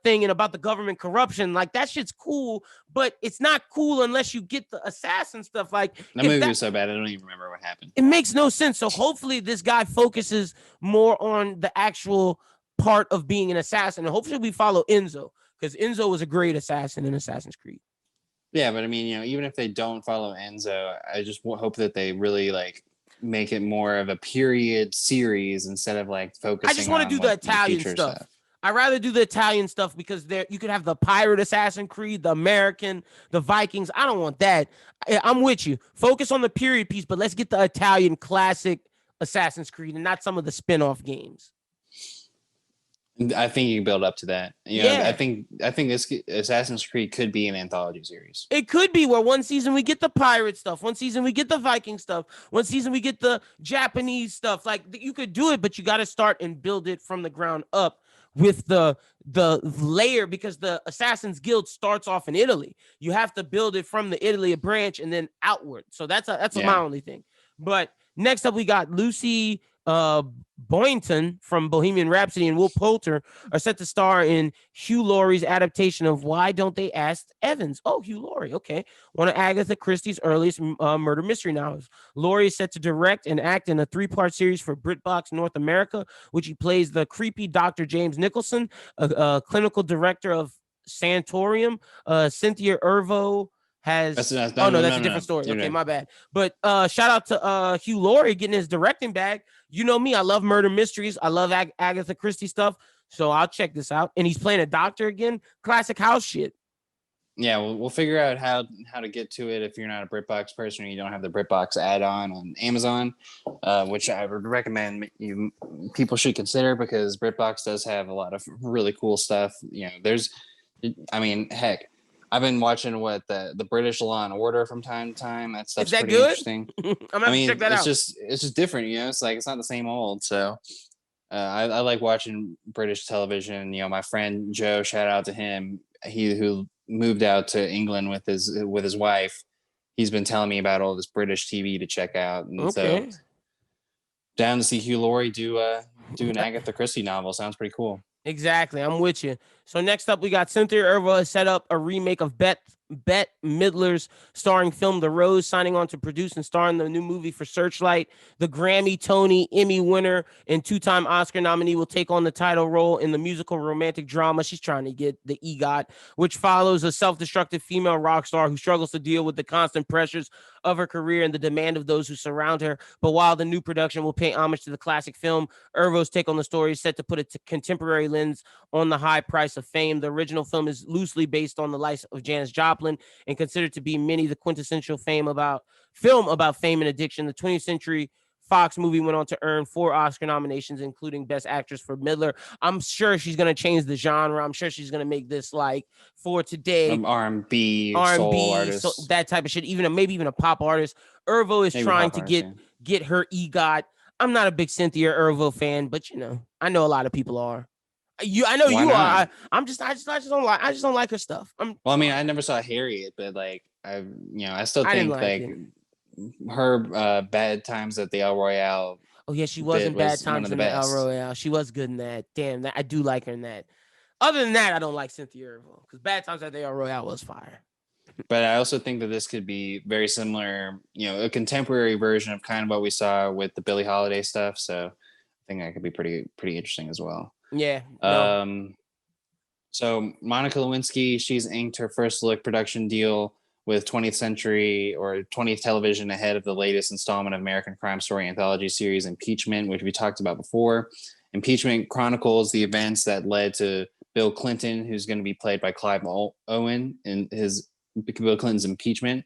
thing and about the government corruption. Like that shit's cool, but it's not cool unless you get the assassin stuff. Like that movie was so bad, I don't even remember what happened. It makes no sense. So hopefully this guy focuses more on the actual part of being an assassin. And hopefully we follow Enzo, because Enzo was a great assassin in Assassin's Creed. Yeah, but I mean, even if they don't follow Enzo, I just hope that they really like make it more of a period series instead of like I just focusing want to on do the what the Italian future stuff. stuff. I'd rather do the Italian stuff because there you could have the pirate Assassin's Creed, the American, the Vikings. I don't want that. I'm with you. Focus on the period piece, but let's get the Italian classic Assassin's Creed and not some of the spin-off games. I think you can build up to that. I think this Assassin's Creed could be an anthology series. It could be where one season we get the pirate stuff, one season we get the Viking stuff, one season we get the Japanese stuff. Like you could do it, but you got to start and build it from the ground up with the layer, because the Assassin's Guild starts off in Italy. You have to build it from the Italy branch and then outward. So that's my only thing. But next up, we got Lucy Boynton from Bohemian Rhapsody and Will Poulter are set to star in Hugh Laurie's adaptation of Why Don't They Ask Evans? Oh, Hugh Laurie, okay. One of Agatha Christie's earliest murder mystery novels. Laurie is set to direct and act in a 3-part series for BritBox North America, which he plays the creepy Dr. James Nicholson, a clinical director of Sanatorium. Cynthia Erivo has that's a different story. Okay, my bad. But shout out to Hugh Laurie getting his directing bag. You know me, I love murder mysteries. I love Agatha Christie stuff. So I'll check this out. And he's playing a doctor again. Classic house shit. Yeah, we'll figure out how to get to it if you're not a BritBox person or you don't have the BritBox add-on on Amazon, which I would recommend people should consider, because BritBox does have a lot of really cool stuff. Heck, I've been watching the British Law and Order from time to time. That stuff's pretty good? interesting. I'm gonna check that out. It's just different, It's like it's not the same old. So I like watching British television. My friend Joe, shout out to him. Who moved out to England with his wife. He's been telling me about all this British TV to check out, and so down to see Hugh Laurie do an Agatha Christie novel. Sounds pretty cool. Exactly. I'm with you. So next up, we got Cynthia Erivo has set up a remake of Bette Midler's starring film The Rose, signing on to produce and star in the new movie for Searchlight. The Grammy, Tony, Emmy winner, and 2-time Oscar nominee will take on the title role in the musical romantic drama. She's trying to get the EGOT, which follows a self-destructive female rock star who struggles to deal with the constant pressures of her career and the demand of those who surround her. But while the new production will pay homage to the classic film, Erivo's take on the story is set to put a contemporary lens on the high price of fame. The original film is loosely based on the life of Janis Joplin and considered to be the quintessential film about fame and addiction. The 20th Century Fox movie went on to earn 4 Oscar nominations, including Best Actress for Midler. I'm sure she's going to change the genre. I'm sure she's going to make this like for today R&B, soul artist, that type of shit. Maybe even a pop artist. Erivo is trying to get her EGOT. I'm not a big Cynthia Erivo fan, but I know a lot of people are. I know you are. I just don't like her stuff. I never saw Harriet, but like I still think her Bad Times at the El Royale. Oh yeah, she was in Bad Times in the El Royale. She was good in that. Damn, I do like her in that. Other than that, I don't like Cynthia Erivo because Bad Times at the El Royale was fire. But I also think that this could be very similar, a contemporary version of kind of what we saw with the Billie Holiday stuff. So I think that could be pretty interesting as well. Yeah. No. So Monica Lewinsky, she's inked her first look production deal with 20th Century or 20th Television ahead of the latest installment of American Crime Story anthology series Impeachment, which we talked about before. Impeachment chronicles the events that led to Bill Clinton, who's going to be played by Clive Owen in Bill Clinton's impeachment.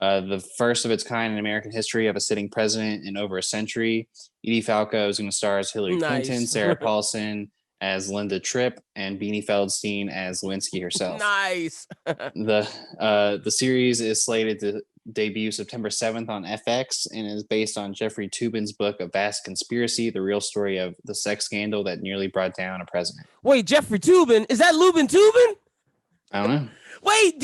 The first of its kind in American history of a sitting president in over a century. Edie Falco is going to star as Hillary Clinton, Sarah Paulson as Linda Tripp, and Beanie Feldstein as Lewinsky herself. Nice. The series is slated to debut September 7th on FX and is based on Jeffrey Toobin's book A Vast Conspiracy, the real story of the sex scandal that nearly brought down a president. Wait, Jeffrey Toobin? Is that Lubin Toobin? I don't know. Wait,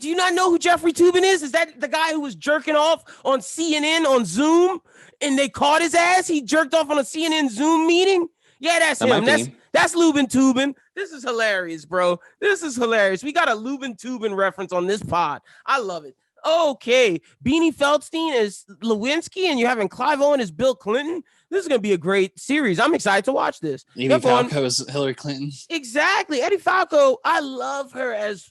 do you not know who Jeffrey Toobin is? Is that the guy who was jerking off on CNN on Zoom and they caught his ass? He jerked off on a CNN Zoom meeting? Yeah, that's him. That's Lubin Toobin. This is hilarious, bro. This is hilarious. We got a Lubin Toobin reference on this pod. I love it. Okay, Beanie Feldstein is Lewinsky, and you're having Clive Owen as Bill Clinton. This is gonna be a great series. I'm excited to watch this. Edie Falco is Hillary Clinton. Exactly, Eddie Falco. I love her as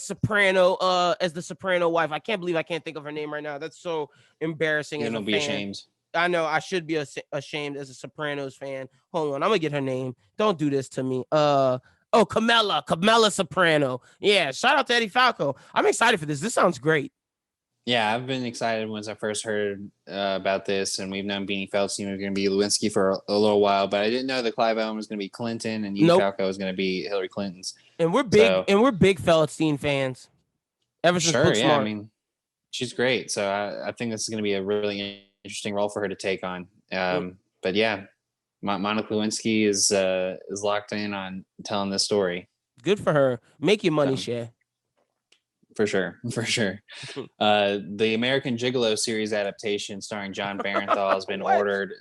soprano, as the soprano wife. I can't believe I can't think of her name right now. That's so embarrassing. You as a don't be fan. ashamed. I know I should be ashamed as a Sopranos fan. Hold on, I'm gonna get her name. Don't do this to me. Camilla Soprano. Yeah, shout out to Eddie Falco. I'm excited for this. This sounds great. Yeah, I've been excited once I first heard about this, and we've known Beanie Feldstein was going to be Lewinsky for a little while, but I didn't know that Clive Owen was going to be Clinton and Edie Falco was going to be Hillary Clinton's. And we're big Feldstein fans. Ever since Booksmart. Yeah, I mean, she's great. So I think this is going to be a really interesting role for her to take on. But yeah, Monica Lewinsky is locked in on telling this story. Good for her. Make your money, Shay. For sure. The American Gigolo series adaptation starring John Barenthal has been ordered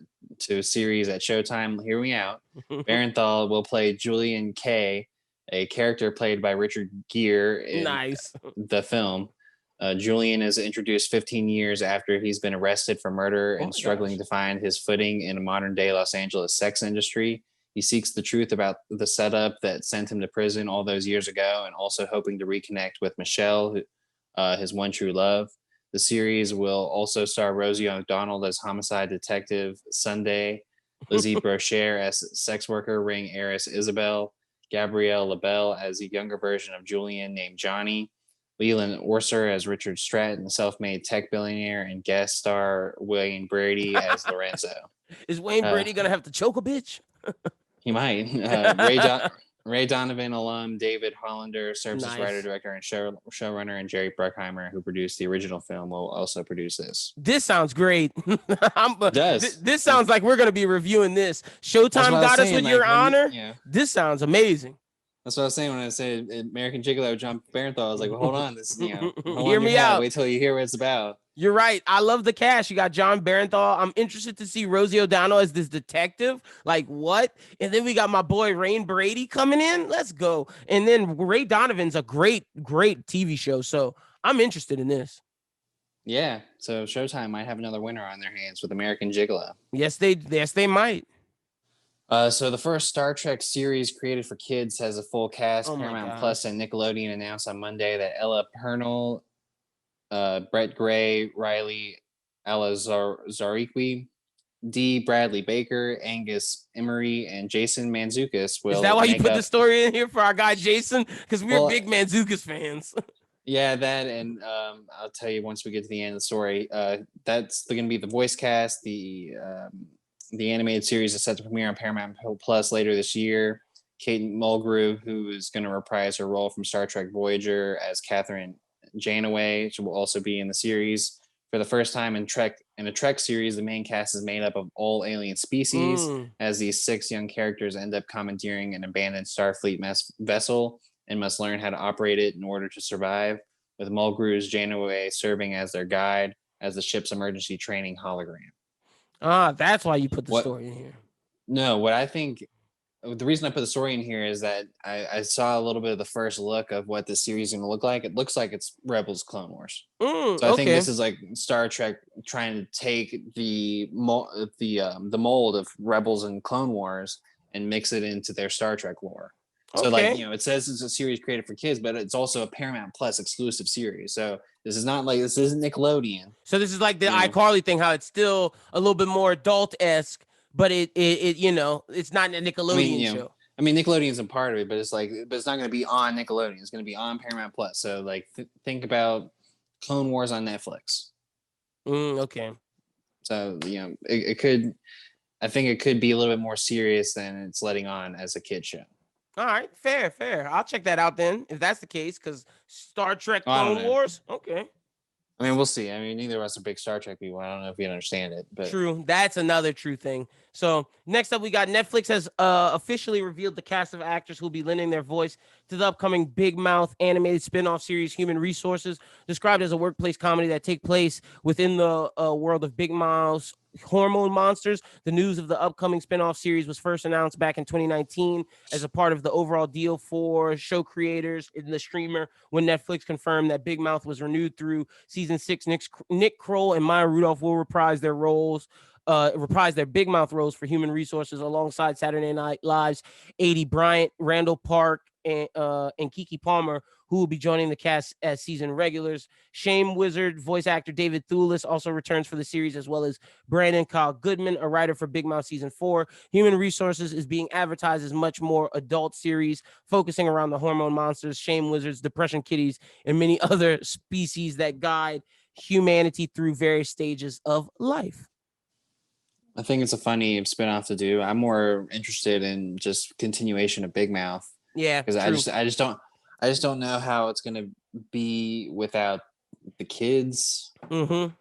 to a series at Showtime. Hear me out. Barenthal will play Julian Kay, a character played by Richard Gere in the film. Julian is introduced 15 years after he's been arrested for murder and struggling to find his footing in a modern-day Los Angeles sex industry. He seeks the truth about the setup that sent him to prison all those years ago, and also hoping to reconnect with Michelle, his one true love. The series will also star Rosie O'Donnell as homicide detective Sunday, Lizzie Brocher as sex worker ring heiress Isabel, Gabrielle LaBelle as a younger version of Julian named Johnny, Leland Orser as Richard Stratton, self-made tech billionaire, and guest star Wayne Brady as Lorenzo. Is Wayne Brady gonna have to choke a bitch? He might. Ray Donovan alum David Hollander serves as writer, director, and showrunner, and Jerry Bruckheimer, who produced the original film, will also produce this. This sounds great. It does. This sounds like we're going to be reviewing this. Showtime got us with Your Honor. This sounds amazing. That's what I was saying when I said American Gigolo, John Barenthal. I was like, well, hold on. This, hear me out. Wait till you hear what it's about. You're right. I love the cast. You got John Barenthal. I'm interested to see Rosie O'Donnell as this detective. Like, what? And then we got my boy Wayne Brady coming in. Let's go. And then Ray Donovan's a great TV show. So I'm interested in this. Yeah. So Showtime might have another winner on their hands with American Gigolo. Yes, they might. So the first Star Trek series created for kids has a full cast. Paramount Plus and Nickelodeon announced on Monday that Ella Purnell, Brett Gray, Riley Alazariqui, D. Bradley Baker, Angus Emery, and Jason Mantzoukas will. Is that why you put the story in here for our guy Jason? Because we're big Mantzoukas fans. Yeah, that, and I'll tell you once we get to the end of the story. That's going to be the voice cast. The animated series is set to premiere on Paramount Plus later this year. Kate Mulgrew, who is going to reprise her role from Star Trek Voyager as Catherine Janeway, she will also be in the series. For the first time in a Trek series, the main cast is made up of all alien species, as these 6 young characters end up commandeering an abandoned Starfleet vessel and must learn how to operate it in order to survive, with Mulgrew's Janeway serving as their guide as the ship's emergency training hologram. That's why you put the story in here. No, what I think, the reason I put the story in here is that I saw a little bit of the first look of what the series is going to look like. It looks like it's Rebels Clone Wars. So I think this is like Star Trek trying to take the mold of Rebels and Clone Wars and mix it into their Star Trek lore. So it says it's a series created for kids, but it's also a Paramount Plus exclusive series. So this isn't Nickelodeon. So this is like the iCarly thing, how it's still a little bit more adult-esque, but it it's not a Nickelodeon show. I mean, Nickelodeon's a part of it, but it's not going to be on Nickelodeon. It's going to be on Paramount Plus. So think about Clone Wars on Netflix. Okay. So it could. I think it could be a little bit more serious than it's letting on as a kid show. All right, fair. I'll check that out then, if that's the case, because Star Trek Clone Wars. Okay. I mean, we'll see. I mean, neither of us are big Star Trek people. I don't know if you understand it, but true. That's another true thing. So next up, we got Netflix has officially revealed the cast of actors who will be lending their voice to the upcoming Big Mouth animated spin-off series Human Resources, described as a workplace comedy that takes place within the world of Big Mouth's Hormone Monsters. The news of the upcoming spinoff series was first announced back in 2019 as a part of the overall deal for show creators in the streamer when Netflix confirmed that Big Mouth was renewed through season 6. Nick Kroll and Maya Rudolph will reprise their Big Mouth roles for Human Resources alongside Saturday Night Live's Aidy Bryant, Randall Park, and Kiki Palmer, who will be joining the cast as season regulars. Shame Wizard voice actor David Thewlis also returns for the series, as well as Brandon Kyle Goodman, a writer for Big Mouth season 4. Human Resources is being advertised as much more adult series, focusing around the hormone monsters, shame wizards, depression kitties, and many other species that guide humanity through various stages of life. I think it's a funny spinoff to do. I'm more interested in just continuation of Big Mouth. Yeah, because I just don't know how it's gonna be without the kids. Mm-hmm.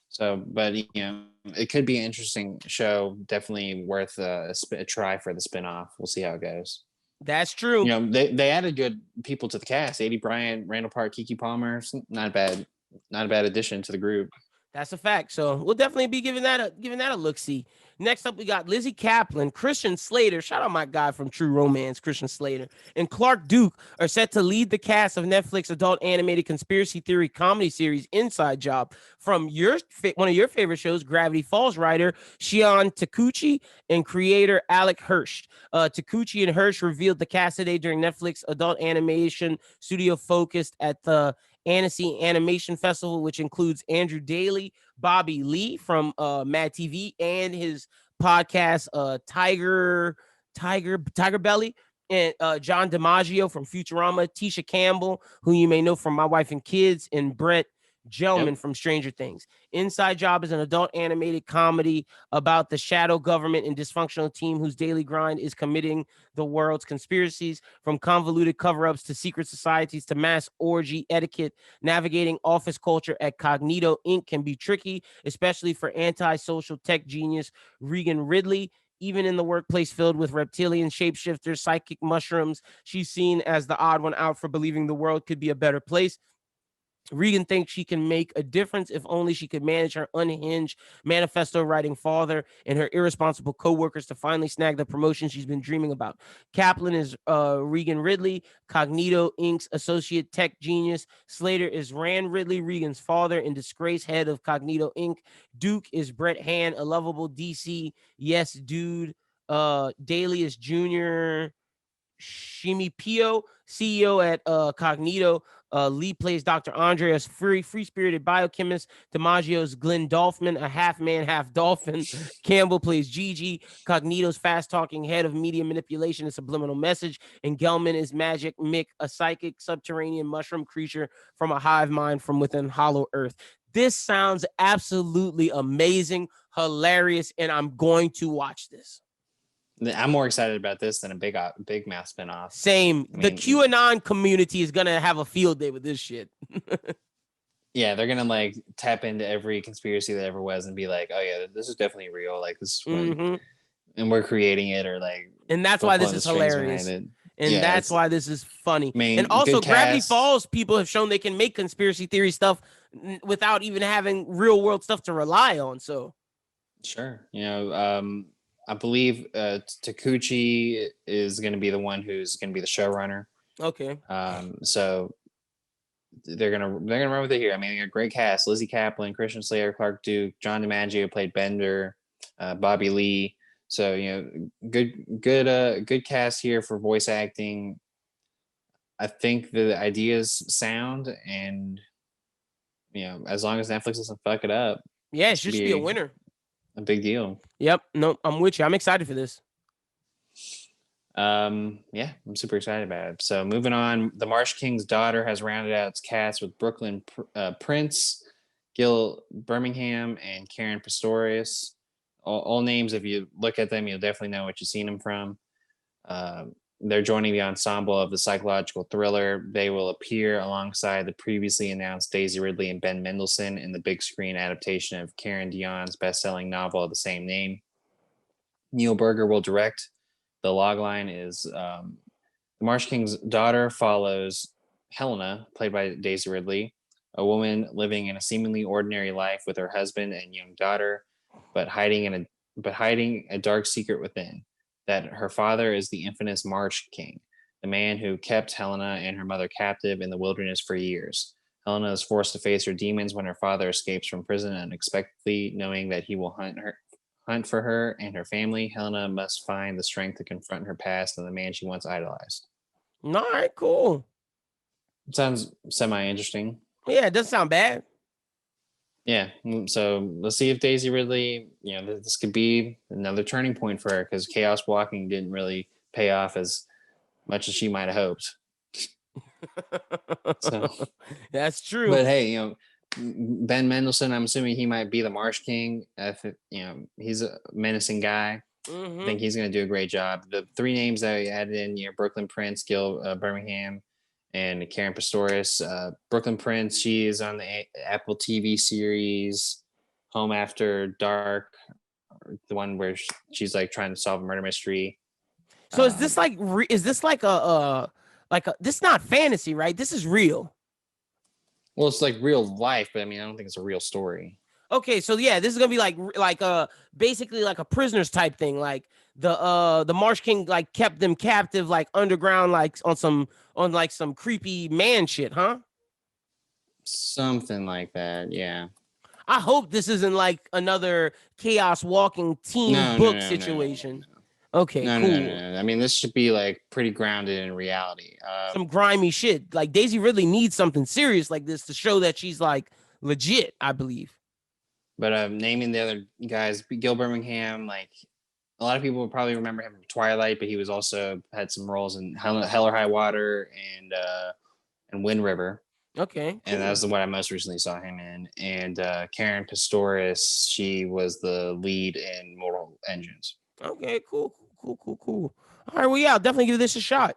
So, but it could be an interesting show. Definitely worth a try for the spinoff. We'll see how it goes. That's true. They added good people to the cast. Aidy Bryant, Randall Park, Kiki Palmer. Not bad addition to the group. That's a fact. So we'll definitely be giving that a look-see. Next up, we got Lizzie Kaplan, Christian Slater. Shout out my guy from True Romance, Christian Slater, and Clark Duke are set to lead the cast of Netflix adult animated conspiracy theory comedy series Inside Job. From one of your favorite shows, Gravity Falls writer Shion Takuchi and creator Alec Hirsch. Takuchi and Hirsch revealed the cast today during Netflix adult animation studio focused at the Annecy Animation Festival, which includes Andrew Daly, Bobby Lee from Mad TV, and his podcast Tiger Belly, and John DiMaggio from Futurama, Tisha Campbell, who you may know from My Wife and Kids, and Brett Gelman from Stranger Things. Inside Job is an adult animated comedy about the shadow government and dysfunctional team whose daily grind is committing the world's conspiracies. From convoluted cover-ups to secret societies to mass orgy etiquette, navigating office culture at Cognito Inc. can be tricky, especially for anti-social tech genius Regan Ridley. Even in the workplace filled with reptilian shapeshifters, psychic mushrooms, she's seen as the odd one out for believing the world could be a better place. Regan thinks she can make a difference if only she could manage her unhinged manifesto writing father and her irresponsible coworkers to finally snag the promotion she's been dreaming about. Kaplan is Regan Ridley, Cognito Inc.'s associate tech genius. Slater is Rand Ridley, Regan's father and disgraced head of Cognito Inc. Duke is Brett Hand, a lovable DC yes dude. Daly is Junior Shimipio, CEO at Cognito. Lee plays Dr. Andre, a free-spirited biochemist. DiMaggio's Glenn Dolphin, a half-man, half-dolphin. Campbell plays Gigi, Cognito's fast-talking head of media manipulation and subliminal message. And Gelman is Magic Mick, a psychic subterranean mushroom creature from a hive mind from within Hollow Earth. This sounds absolutely amazing, hilarious, and I'm going to watch this. I'm more excited about this than a Big Mouth spinoff. Same. The QAnon community is gonna have a field day with this shit. Yeah, they're gonna like tap into every conspiracy that ever was and be like, "Oh yeah, this is definitely real. Like this is what, and we're creating it," or like, and that's why this is hilarious. And that's why this is funny. And also, Gravity Falls people have shown they can make conspiracy theory stuff without even having real world stuff to rely on. So, sure, I believe Takuchi is going to be the one who's going to be the showrunner. Okay. So they're gonna run with it here. I mean, they got a great cast: Lizzie Kaplan, Christian Slater, Clark Duke, John DiMaggio played Bender, Bobby Lee. So good cast here for voice acting. I think the ideas sound, and as long as Netflix doesn't fuck it up, yeah, it should be a winner. A big deal. Yep. No, I'm with you. I'm excited for this. Yeah, I'm super excited about it. So moving on, The Marsh King's Daughter has rounded out its cast with Brooklyn Prince, Gil Birmingham, and Karen Pistorius. All names, if you look at them, you'll definitely know what you've seen them from. They're joining the ensemble of the psychological thriller. They will appear alongside the previously announced Daisy Ridley and Ben Mendelsohn in the big screen adaptation of Karen Dion's best-selling novel of the same name. Neil Berger will direct. The logline is The Marsh King's Daughter follows Helena, played by Daisy Ridley, a woman living in a seemingly ordinary life with her husband and young daughter. but hiding a dark secret within. That her father is the infamous March King, the man who kept Helena and her mother captive in the wilderness for years. Helena is forced to face her demons when her father escapes from prison unexpectedly, knowing that he will hunt for her and her family. Helena must find the strength to confront her past and the man she once idolized. All right, cool. Sounds semi interesting. Yeah, it doesn't sound bad. Yeah, so let's see if Daisy Ridley, this could be another turning point for her, because Chaos Walking didn't really pay off as much as she might have hoped. So that's true. But hey, Ben Mendelsohn, I'm assuming he might be the Marsh King. He's a menacing guy. I think he's going to do a great job. The three names that I added in, Brooklyn Prince, Gil Birmingham, and Karen Pistorius. Brooklyn Prince, she is on the Apple TV series Home After Dark, the one where she's like trying to solve a murder mystery. So is this like this is not fantasy, right? This is real. Well, it's like real life, but I mean, I don't think it's a real story. Okay, so yeah, this is gonna be like basically like a prisoners type thing. Like the Marsh King like kept them captive like underground, like on some creepy man shit, huh? Something like that, yeah. I hope this isn't like another Chaos Walking teen book situation. Okay, cool. No. I mean, this should be like pretty grounded in reality. Some grimy shit. Like Daisy Ridley needs something serious like this to show that she's like legit, I believe. But naming the other guys, Gil Birmingham, like a lot of people will probably remember him from Twilight, but he was also had some roles in Hell or High Water and Wind River. Okay, cool. And that's the one I most recently saw him in. And Karen Pistorius, she was the lead in Mortal Engines. Okay, cool. All right, well, yeah, I'll definitely give this a shot.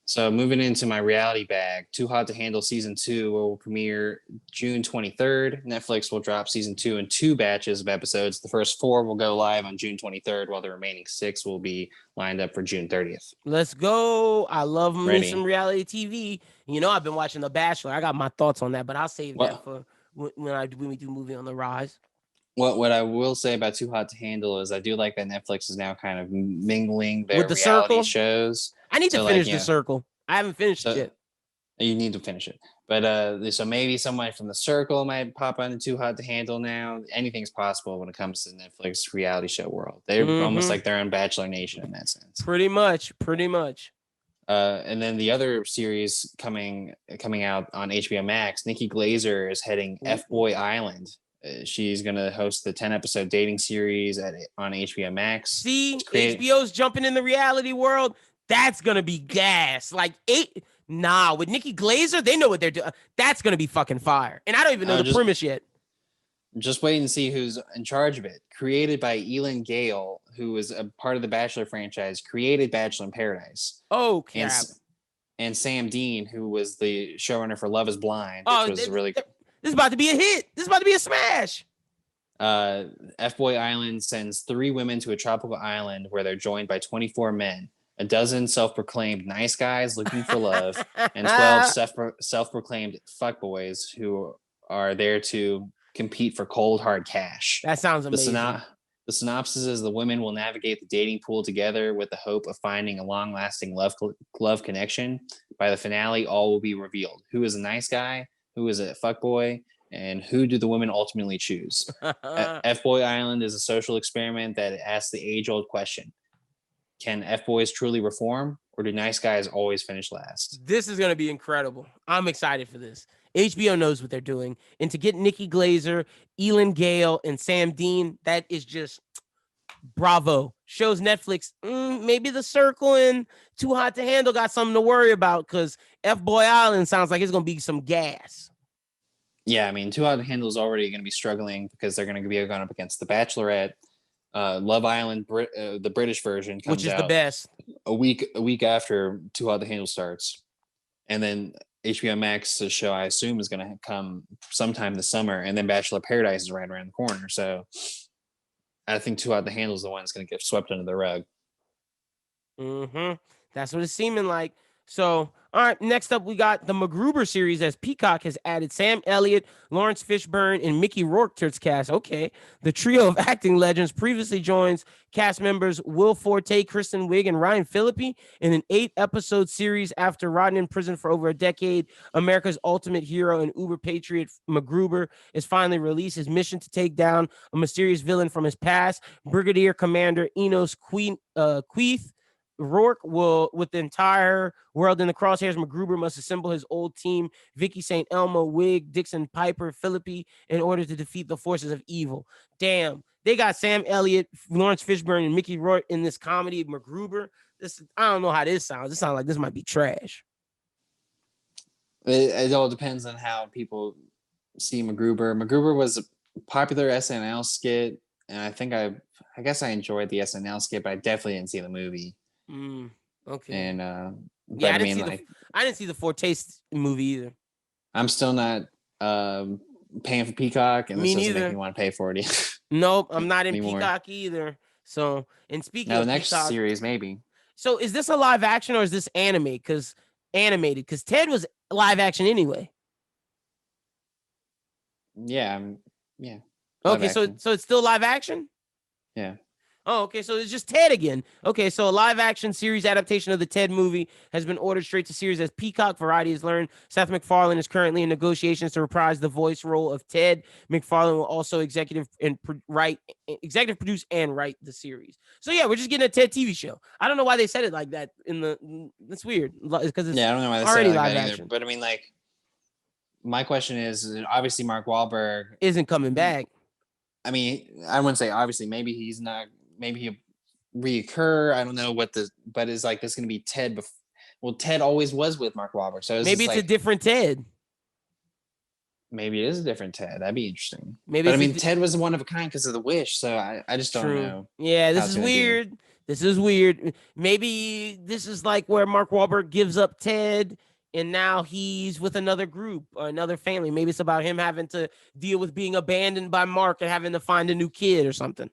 So moving into my reality bag, Too Hot to Handle season 2 will premiere June 23rd. Netflix will drop season 2 in 2 batches of episodes. The first 4 will go live on June 23rd, while the remaining 6 will be lined up for June 30th. Let's go. I love me some reality TV. I've been watching The Bachelor. I got my thoughts on that, but I'll save that for when we do Movie on the Rise. What I will say about Too Hot to Handle is I do like that Netflix is now kind of mingling their with the reality circle shows. I need to finish The Circle. I haven't finished it yet. You need to finish it. But so maybe someone from The Circle might pop onto Too Hot to Handle now. Anything's possible when it comes to Netflix reality show world. They're almost like their own Bachelor Nation in that sense. Pretty much. And then the other series coming out on HBO Max, Nikki Glazer is heading F-Boy Island. She's going to host the 10-episode dating series on HBO Max. See, HBO's jumping in the reality world. That's going to be gas. Like, with Nikki Glazer, they know what they're doing. That's going to be fucking fire. And I don't even know the premise yet. Just wait and see who's in charge of it. Created by Elin Gale, who was a part of the Bachelor franchise, created Bachelor in Paradise. Oh, crap. And Sam Dean, who was the showrunner for Love is Blind, which was really... This is about to be a hit. This is about to be a smash. F-Boy Island sends 3 women to a tropical island where they're joined by 24 men, a dozen self-proclaimed nice guys looking for love, and 12 self-proclaimed fuckboys who are there to compete for cold, hard cash. That sounds amazing. The synopsis is the women will navigate the dating pool together with the hope of finding a long-lasting love connection. By the finale, all will be revealed. Who is a nice guy? Who is a fuckboy, and who do the women ultimately choose? F-Boy Island is a social experiment that asks the age-old question: can F-boys truly reform, or do nice guys always finish last? This is going to be incredible. I'm excited for this. HBO knows what they're doing, and to get Nikki Glazer, Elin Gale, and Sam Dean, that is just bravo. Shows Netflix maybe The Circle and Too Hot to Handle got something to worry about, because F-Boy Island sounds like it's going to be some gas. Yeah, I mean, Too Hot to Handle is already going to be struggling because they're going to be going up against The Bachelorette. Love Island, the British version, comes which is out the best, a week after Too Hot to Handle starts, and then HBO Max's show, I assume, is going to come sometime this summer, and then Bachelor Paradise is right around the corner. So I think Too Hot to Handle is the one that's going to get swept under the rug. That's what it's seeming like. So All right, next up, we got the MacGruber series as Peacock has added Sam Elliott, Lawrence Fishburne, and Mickey Rourke to its cast. Okay. The trio of acting legends previously joins cast members Will Forte, Kristen Wiig, and Ryan Phillippe in an 8-episode series after rotting in prison for over a decade. America's ultimate hero and uber patriot MacGruber is finally released. His mission to take down a mysterious villain from his past, Brigadier Commander Enos Queeth. Rourke will, with the entire world in the crosshairs, MacGruber must assemble his old team, Vicky St. Elmo, Wig, Dixon, Piper, Phillippe, in order to defeat the forces of evil. Damn, they got Sam Elliott, Lawrence Fishburne, and Mickey Rourke in this comedy, MacGruber. I don't know how this sounds. This sounds like this might be trash. It all depends on how people see MacGruber. MacGruber was a popular SNL skit, and I guess I enjoyed the SNL skit, but I definitely didn't see the movie. Okay. And yeah, I didn't see the Fortaste movie either. I'm still not paying for Peacock, and this doesn't make me want to pay for it. Nope, I'm not in Peacock either. So, and speaking of the next Peacock, series, maybe. So, is this a live action or is this animated? Because Ted was live action anyway. Yeah. Okay, so it's still live action? Yeah. Oh, okay, so it's just Ted again. Okay, so a live-action series adaptation of the Ted movie has been ordered straight to series as Peacock. Variety has learned Seth MacFarlane is currently in negotiations to reprise the voice role of Ted. MacFarlane will also executive produce and write the series. So yeah, we're just getting a Ted TV show. I don't know why they said it like that. That's weird because it's I don't know why they already said it like live that action. Either. But I mean, like, my question is obviously Mark Wahlberg isn't coming back. I mean, I wouldn't say obviously. Maybe he's not. Maybe he'll reoccur. I don't know but is like this going to be Ted? Well, Ted always was with Mark Wahlberg, so maybe it's a different Ted. Maybe it is a different Ted. That'd be interesting. But I mean, Ted was one of a kind because of the Wish, so I just don't know. Yeah, this is weird. This is weird. Maybe this is like where Mark Wahlberg gives up Ted, and now he's with another group or another family. Maybe it's about him having to deal with being abandoned by Mark and having to find a new kid or something.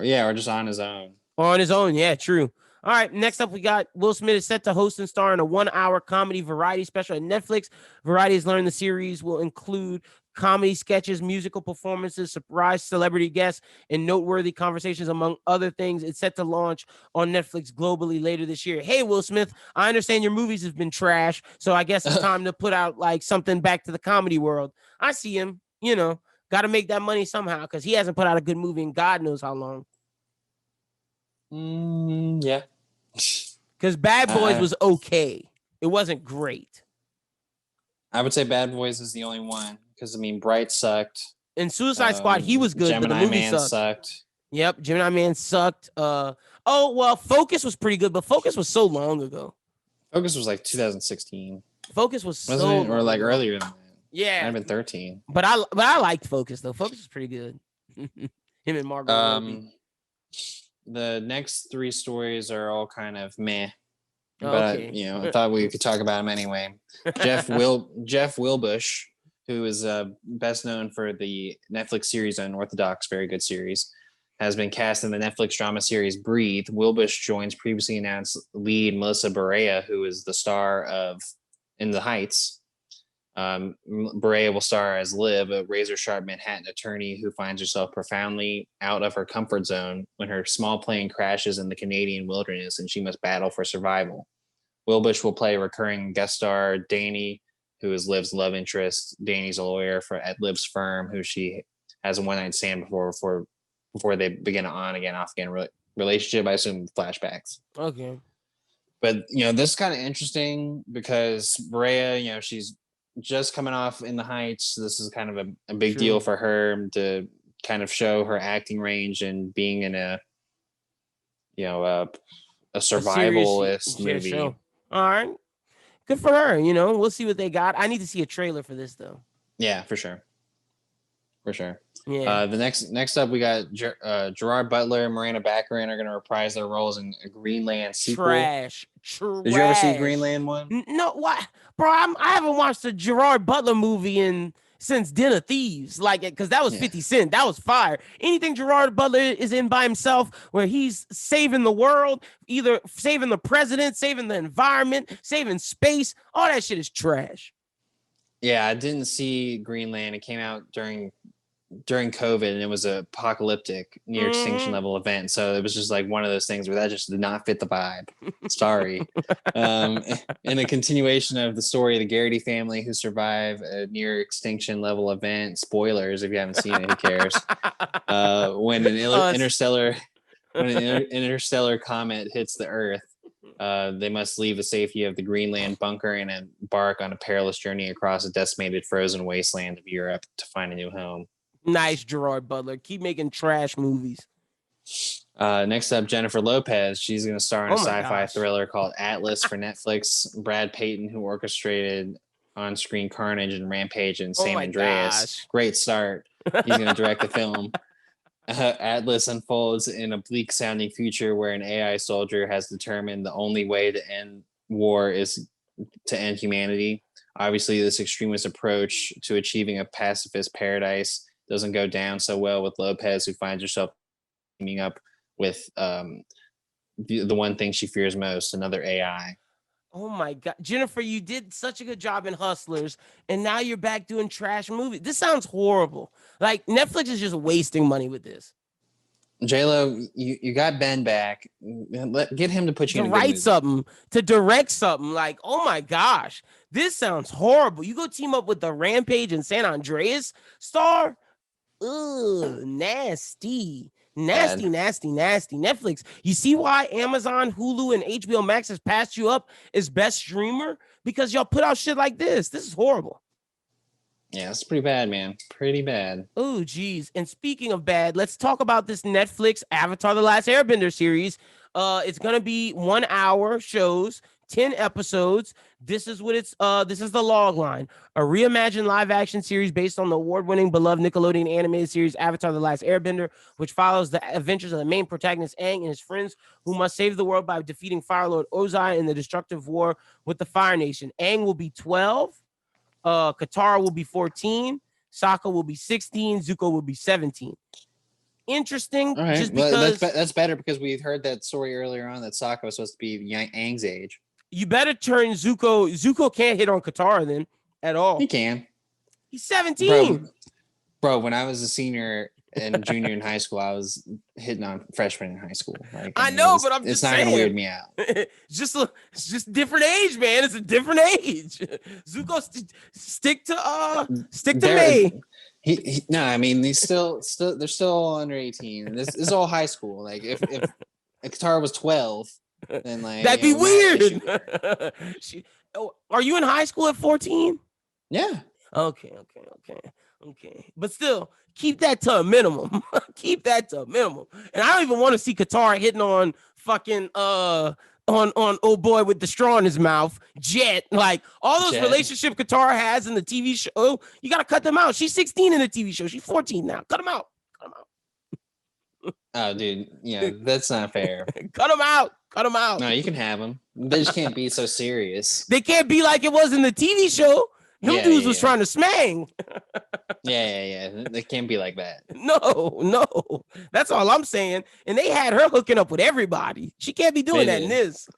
Or just on his own. On his own, yeah, true. All right, next up, we got Will Smith is set to host and star in a 1-hour comedy variety special at Netflix. Variety has learned the series will include comedy sketches, musical performances, surprise celebrity guests, and noteworthy conversations, among other things. It's set to launch on Netflix globally later this year. Hey, Will Smith, I understand your movies have been trash, so I guess it's time to put out like something back to the comedy world. I see him, got to make that money somehow because he hasn't put out a good movie in God knows how long. Yeah. Because Bad Boys was okay. It wasn't great. I would say Bad Boys is the only one because, I mean, Bright sucked. In Suicide Squad, he was good, Gemini but the movie Man sucked. Yep, Gemini Man sucked. Focus was pretty good, but Focus was so long ago. Focus was like 2016. Focus was so or like earlier than that. Yeah. Might have been 13. But I liked Focus though. Focus was pretty good. Him and Margot Robbie. The next 3 stories are all kind of meh. Okay. But I thought we could talk about them anyway. Jeff Wilbush, who is best known for the Netflix series Unorthodox, very good series, has been cast in the Netflix drama series Breathe. Wilbush joins previously announced lead Melissa Barea, who is the star of In the Heights. Barea will star as Liv, a razor-sharp Manhattan attorney who finds herself profoundly out of her comfort zone when her small plane crashes in the Canadian wilderness and she must battle for survival. Wilbush will play recurring guest star Danny, who is Liv's love interest. Danny's a lawyer at Liv's firm, who she has a one-night stand before they begin an on-again, off-again relationship. I assume flashbacks. Okay. But, this is kind of interesting because Barea, she's just coming off In the Heights. This is kind of a big deal for her to kind of show her acting range and being in a survivalist movie. Show. All right, good for her. We'll see what they got. I need to see a trailer for this though. Yeah, for sure. Yeah. The next up, we got Gerard Butler and Miranda Baccarin are going to reprise their roles in a Greenland sequel. Trash. Did you ever see Greenland one? No, what, bro? I haven't watched a Gerard Butler movie in since Den of Thieves, like, because that was Yeah. 50 Cent. That was fire. Anything Gerard Butler is in by himself, where he's saving the world, either saving the president, saving the environment, saving space, all that shit is trash. Yeah, I didn't see Greenland. It came out during COVID, and it was a apocalyptic near extinction level event. So it was just like one of those things where that just did not fit the vibe. Sorry. In a continuation of the story of the Garrity family who survive a near extinction level event. Spoilers if you haven't seen it, who cares? When an interstellar comet hits the Earth, they must leave the safety of the Greenland bunker and embark on a perilous journey across a decimated frozen wasteland of Europe to find a new home. Nice, Gerard Butler. Keep making trash movies. Next up, Jennifer Lopez. She's going to star in a sci-fi thriller called Atlas for Netflix. Brad Payton, who orchestrated on-screen carnage and Rampage and San Andreas. Great start. He's going to direct the film. Atlas unfolds in a bleak-sounding future where an AI soldier has determined the only way to end war is to end humanity. Obviously, this extremist approach to achieving a pacifist paradise doesn't go down so well with Lopez, who finds herself teaming up with the one thing she fears most, another AI. Oh my God. Jennifer, you did such a good job in Hustlers, and now you're back doing trash movies. This sounds horrible. Like, Netflix is just wasting money with this. J-Lo, you got Ben back. Get him to put you in a good movie. Something, to direct something. Like, oh my gosh, this sounds horrible. You go team up with the Rampage and San Andreas star? Ugh, nasty. Netflix. You see why Amazon, Hulu, and HBO Max has passed you up as best streamer? Because y'all put out shit like this. This is horrible. Yeah, it's pretty bad, man. Pretty bad. Oh, geez. And speaking of bad, let's talk about this Netflix Avatar: The Last Airbender series. It's gonna be 1 hour shows, 10 episodes. This is what this is the log line. A reimagined live action series based on the award-winning beloved Nickelodeon animated series Avatar: The Last Airbender, which follows the adventures of the main protagonist Aang and his friends who must save the world by defeating Fire Lord Ozai in the destructive war with the Fire Nation. Aang will be 12, Katara will be 14, Sokka will be 16, Zuko will be 17. Interesting. All right. Just because that's better, because we heard that story earlier on that Sokka was supposed to be Aang's age. You better turn Zuko. Zuko can't hit on Katara then at all. He can. He's 17. Bro, when I was a senior and junior in high school, I was hitting on freshmen in high school. Like, I know, but it's not gonna weird me out. It's just different age, man. It's a different age. Zuko stick to me. No, I mean they're still under 18. This is all high school. Like if Katara was 12, then like that'd be weird. Are you in high school at 14? Yeah. Okay. But still, keep that to a minimum. Keep that to a minimum. And I don't even want to see Katara hitting on fucking on old boy with the straw in his mouth, Jet. Like, all those relationship Katara has in the TV show, you gotta cut them out. She's 16 in the TV show. She's 14 now. Cut them out. Oh, dude, yeah, that's not fair. Cut them out. No, you can have them. They just can't be so serious. They can't be like it was in the TV show. Them dudes was trying to smang. Yeah. They can't be like that. No. That's all I'm saying. And they had her hooking up with everybody. She can't be doing that in this.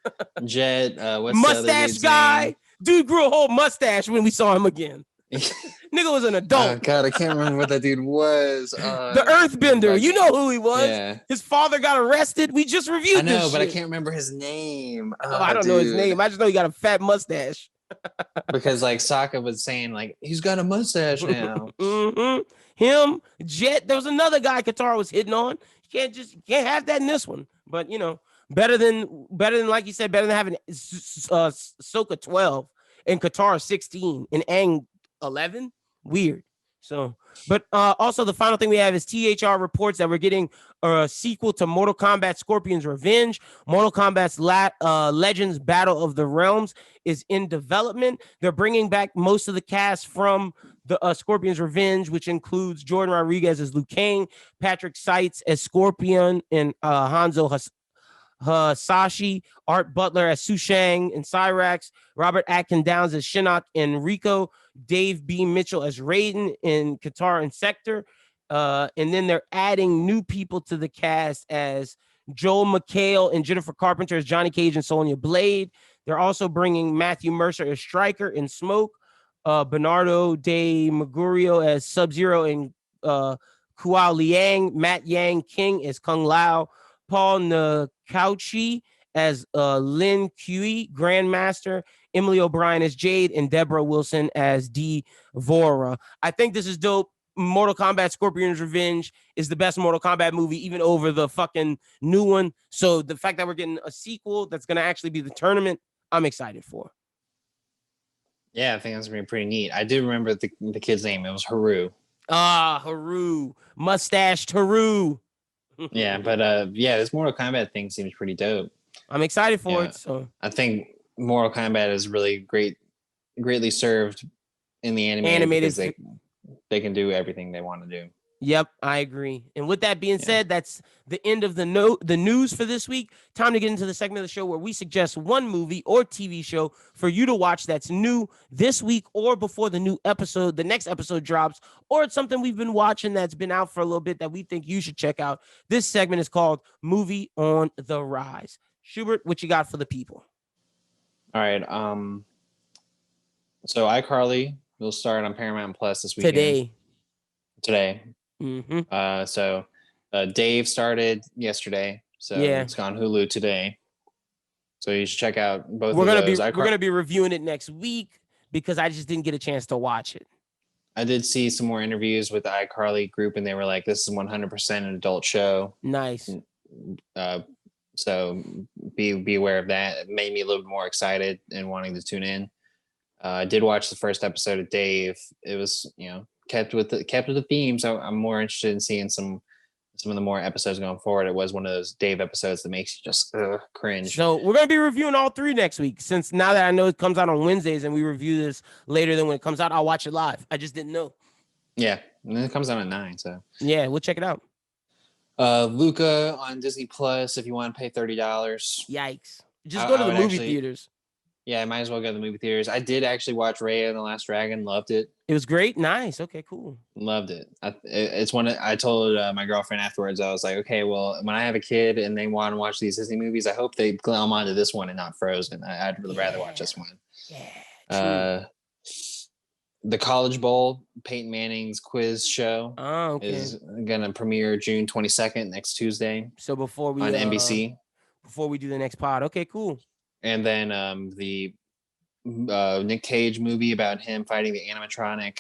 Jet, what's mustache the guy? name? Dude grew a whole mustache when we saw him again. Nigga was an adult. Oh, God, I can't remember what that dude was. The Earthbender. You know who he was. Yeah. His father got arrested. We just reviewed this. I know, but I shit. can't remember his name. I don't know his name. I just know he got a fat mustache. Because like Sokka was saying, like, he's got a mustache now. Him, Jet. There was another guy Katara was hitting on. You can't have that in this one. But you know, better than like you said, better than having Sokka 12 and Katara 16 and Aang 11. Weird. So, but also the final thing we have is THR reports that we're getting a sequel to Mortal Kombat Scorpion's Revenge. Mortal Kombat's Legends Battle of the Realms is in development. They're bringing back most of the cast from the Scorpion's Revenge, which includes Jordan Rodriguez as Liu Kang, Patrick Seitz as Scorpion, and Hanzo Sashi, Art Butler as Su Shang and Cyrax, Robert Atkin Downs as Shinnok and Rico, Dave B. Mitchell as Raiden in Qatar and Sector. And then they're adding new people to the cast as Joel McHale and Jennifer Carpenter as Johnny Cage and Sonya Blade. They're also bringing Matthew Mercer as Stryker in Smoke, Bernardo de Magurio as Sub-Zero and Kuao Liang, Matt Yang King as Kung Lao, Paul Nakauchi as Lin Kui, Grandmaster, Emily O'Brien as Jade, and Deborah Wilson as Devora. I think this is dope. Mortal Kombat Scorpion's Revenge is the best Mortal Kombat movie, even over the fucking new one. So the fact that we're getting a sequel that's going to actually be the tournament, I'm excited for. Yeah, I think that's going to be pretty neat. I did remember the kid's name. It was Haru. Haru. Mustached Haru. Yeah, but this Mortal Kombat thing seems pretty dope. I'm excited for it. So I think Mortal Kombat is really greatly served in the animated because they can do everything they want to do. Yep, I agree. And with that being said, that's the end of the news for this week. Time to get into the segment of the show where we suggest one movie or TV show for you to watch that's new this week or before the next episode drops, or it's something we've been watching that's been out for a little bit that we think you should check out. This segment is called Movie on the Rise. Schubert, what you got for the people? All right. So iCarly will start on Paramount Plus this weekend. Today. Mm-hmm. So Dave started yesterday, so it's on Hulu today. So you should check out both of those. We're gonna be reviewing it next week because I just didn't get a chance to watch it. I did see some more interviews with the iCarly group, and they were like, "This is 100% an adult show." Nice. So be aware of that. It made me a little bit more excited and wanting to tune in. I did watch the first episode of Dave. It was, kept with the theme. So I'm more interested in seeing some of the more episodes going forward. It was one of those Dave episodes that makes you just cringe. So we're going to be reviewing all three next week. Since now that I know it comes out on Wednesdays and we review this later than when it comes out, I'll watch it live. I just didn't know. Yeah. And then it comes out at 9. So yeah, we'll check it out. Luca on Disney Plus, if you want to pay $30. Yikes. Just go to the movie theaters. Yeah, I might as well go to the movie theaters. I did actually watch Raya and the Last Dragon. Loved it. It was great. Nice. Okay, cool. Loved it. It's one I told my girlfriend afterwards. I was like, okay, well, when I have a kid and they want to watch these Disney movies, I hope they glom onto this one and not Frozen. I'd rather watch this one. Yeah. The College Bowl, Peyton Manning's quiz show, is going to premiere June 22nd, next Tuesday. So before we on NBC. Before we do the next pod. Okay, cool. And then the Nick Cage movie about him fighting the animatronic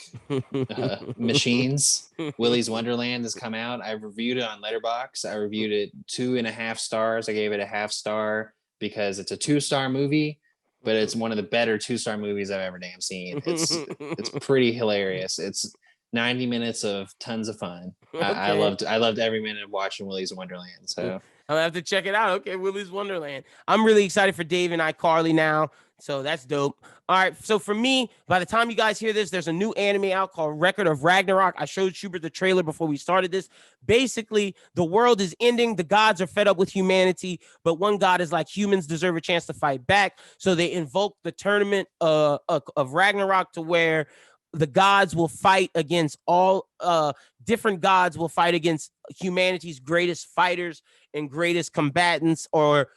machines, Willy's Wonderland, has come out. I reviewed it on Letterboxd. I reviewed it 2.5 stars. I gave it a 0.5 star because it's a 2-star movie, but it's one of the better 2-star movies I've ever damn seen. It's pretty hilarious. It's 90 minutes of tons of fun. Okay. I loved every minute of watching Willy's Wonderland. So I'll have to check it out. Okay, Willy's Wonderland. I'm really excited for Dave and iCarly now. So that's dope. All right. So for me, by the time you guys hear this, there's a new anime out called Record of Ragnarok. I showed Schubert the trailer before we started this. Basically, the world is ending. The gods are fed up with humanity, but one god is like, humans deserve a chance to fight back. So they invoke the tournament of Ragnarok to where the gods will fight against all different gods will fight against humanity's greatest fighters and greatest combatants or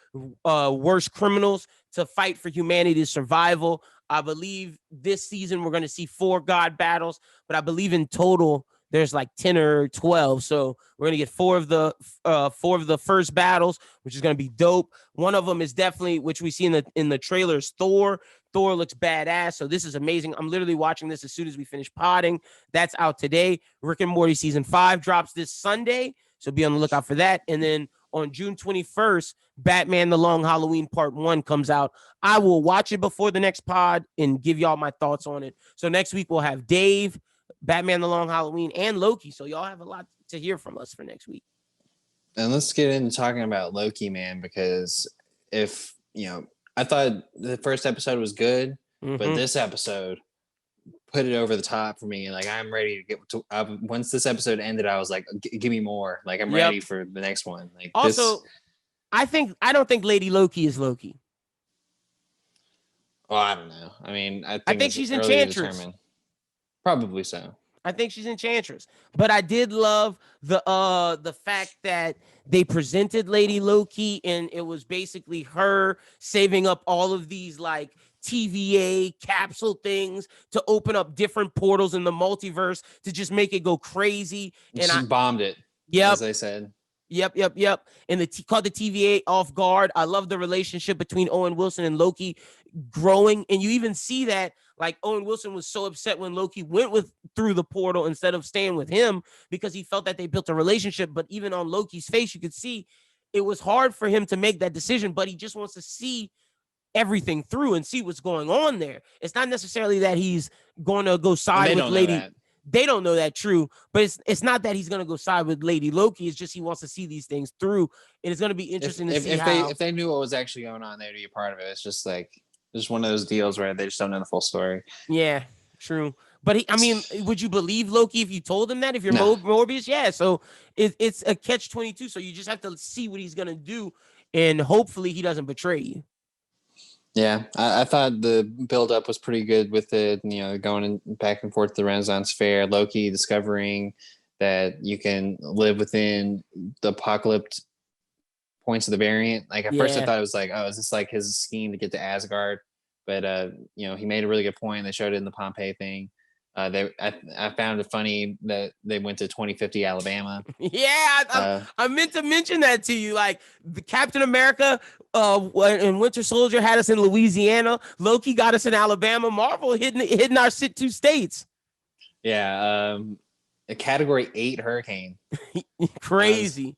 worst criminals to fight for humanity's survival. I believe this season we're going to see 4 god battles, but I believe in total there's like 10 or 12. So we're going to get 4 of the first battles, which is going to be dope. One of them is definitely, which we see in the trailers, Thor. Thor looks badass. So this is amazing. I'm literally watching this as soon as we finish potting. That's out today. Rick and Morty season 5 drops this Sunday. So be on the lookout for that. And then on June 21st, Batman The Long Halloween Part 1 comes out. I will watch it before the next pod and give y'all my thoughts on it. So next week we'll have Dave, Batman The Long Halloween, and Loki. So y'all have a lot to hear from us for next week. And let's get into talking about Loki, man, because I thought the first episode was good, but this episode put it over the top for me. Like, I'm ready to get to. Once this episode ended, I was like, "Give me more!" Like, I'm ready for the next one. Like, also, I don't think Lady Loki is Loki. Well, I don't know. I mean, I I think think it's she's early to Enchantress. determine. Probably so. I think she's Enchantress. But I did love the fact that they presented Lady Loki and it was basically her saving up all of these like TVA capsule things to open up different portals in the multiverse to just make it go crazy. And She bombed it, yep, as they said. Yep. And called the TVA off guard. I love the relationship between Owen Wilson and Loki growing, and you even see that like Owen Wilson was so upset when Loki went through the portal instead of staying with him because he felt that they built a relationship. But even on Loki's face, you could see it was hard for him to make that decision. But he just wants to see everything through and see what's going on there. It's not necessarily that he's going to go And side they with don't know Lady. that. They don't know that true, but it's not that he's going to go side with Lady Loki. It's just he wants to see these things through, and it's going to be interesting to see how. If they knew what was actually going on, they'd be a part of it. It's just like just one of those deals where they just don't know the full story. Yeah, true. But I mean, would you believe Loki if you told him that? If you're No. Morbius, yeah. So it's a catch-22. So you just have to see what he's gonna do, and hopefully he doesn't betray you. Yeah, I thought the build up was pretty good with it. You know, going back and forth to the Renaissance Fair, Loki discovering that you can live within the apocalypse points of the variant. Like at first I Yeah. thought it was like, oh, is this like his scheme to get to Asgard? But you know, he made a really good point. They showed it in the Pompeii thing. I found it funny that they went to 2050 Alabama. Yeah, I meant to mention that to you. Like the Captain America and Winter Soldier had us in Louisiana. Loki got us in Alabama. Marvel hitting our two states. Yeah, a Category 8 hurricane. Crazy.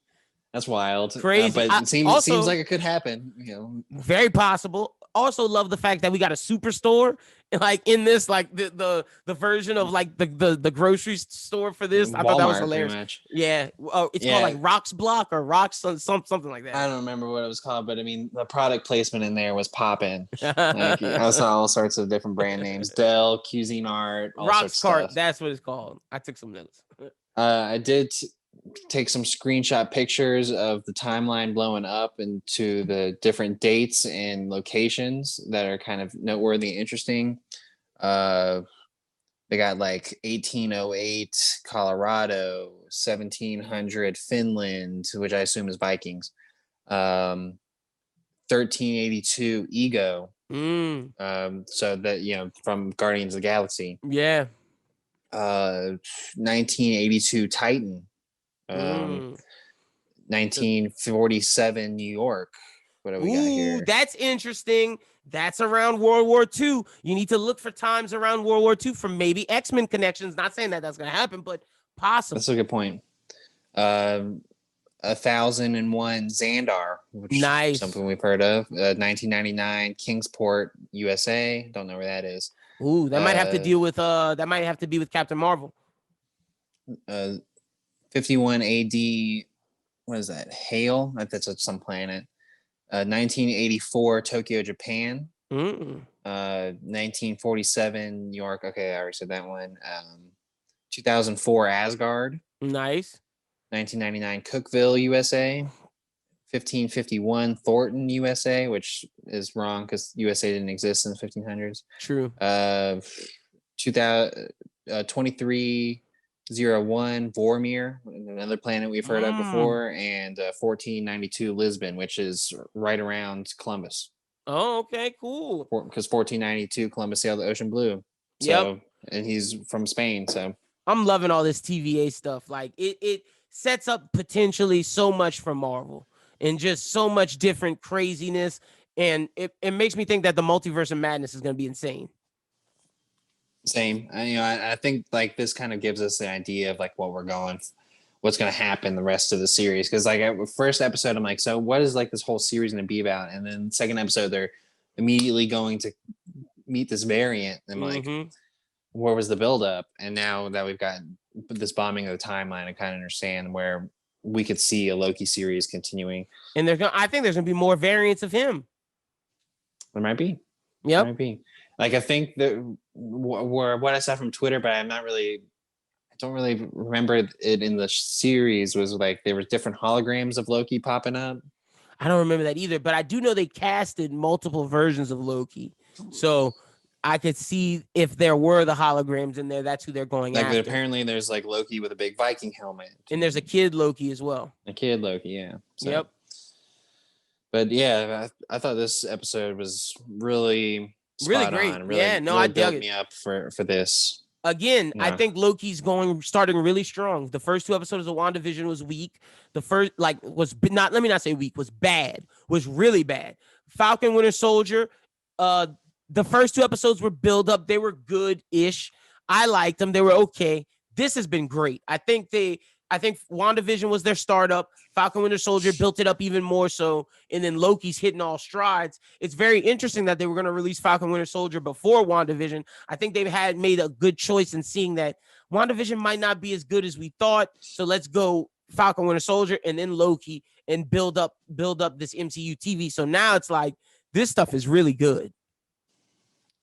That's wild. Crazy. But it seems like it could happen. You know, very possible. Also love the fact that we got a superstore like in this, like the version of like the grocery store for this. Walmart, I thought that was hilarious. pretty much. Yeah. It's called like Rocks Block or Rocks something like that. I don't remember what it was called, but I mean the product placement in there was popping. Like I saw all sorts of different brand names: Dell, Cuisinart, all Rocks sorts of Cart. stuff. That's what it's called. I took some notes. I did take some screenshot pictures of the timeline blowing up into the different dates and locations that are kind of noteworthy and interesting. They got like 1808 Colorado, 1700 Finland, which I assume is Vikings. 1382 Ego. So that, you know, from Guardians of the Galaxy. Yeah. 1982 Titan. 1947 New York. What do we got here? That's interesting. That's around World War II. You need to look for times around World War II for maybe X-Men connections. Not saying that that's going to happen, but possible. That's a good point. 1001 Xandar, which is something we've heard of. 1999 Kingsport, USA. Don't know where that is. Ooh, that might have to deal with that might have to be with Captain Marvel. 51 AD. What is that? Hale? That's some planet. 1984 Tokyo, Japan. 1947 New York. Okay, I already said that one. 2004 Asgard. Nice. 1999 Cookville, USA. 1551 Thornton, USA, which is wrong because USA didn't exist in the 1500s. True. 2301 Vormir, another planet we've heard of before, and 1492 Lisbon, which is right around Columbus. Oh, okay, cool. Because 1492 Columbus sailed the ocean blue. So, and he's from Spain. So I'm loving all this TVA stuff. Like it sets up potentially so much for Marvel and just so much different craziness. And it makes me think that the multiverse of madness is going to be insane. Same. I think like this kind of gives us the idea of like what's going to happen the rest of the series. Because like at first episode, I'm like, so what is like this whole series going to be about? And then second episode, they're immediately going to meet this variant. And like, where was the buildup? And now that we've got this bombing of the timeline, I kind of understand where we could see a Loki series continuing. And I think there's gonna be more variants of him. There might be. Yep. There might be. Like I think that what I saw from Twitter, but I don't really remember it in the series, was like there was different holograms of Loki popping up. I don't remember that either, but I do know they casted multiple versions of Loki. So I could see if there were the holograms in there, that's who they're going Like, but after. apparently there's like Loki with a big Viking helmet. And there's a kid Loki as well. A kid Loki, yeah. So, yep. But yeah, I thought this episode was really Really great. on. Really, yeah, no, really I dug built it. me up for this. Again, I Yeah. think Loki's starting really strong. The first 2 episodes of WandaVision was weak. The first, let me not say weak, was bad, was really bad. Falcon Winter Soldier, the first 2 episodes were build up. They were good-ish. I liked them. They were okay. This has been great. I think WandaVision was their startup. Falcon Winter Soldier built it up even more so, and then Loki's hitting all strides. It's very interesting that they were going to release Falcon Winter Soldier before WandaVision. I think they've made a good choice in seeing that WandaVision might not be as good as we thought, so let's go Falcon Winter Soldier and then Loki and build up this MCU TV. So now it's like this stuff is really good.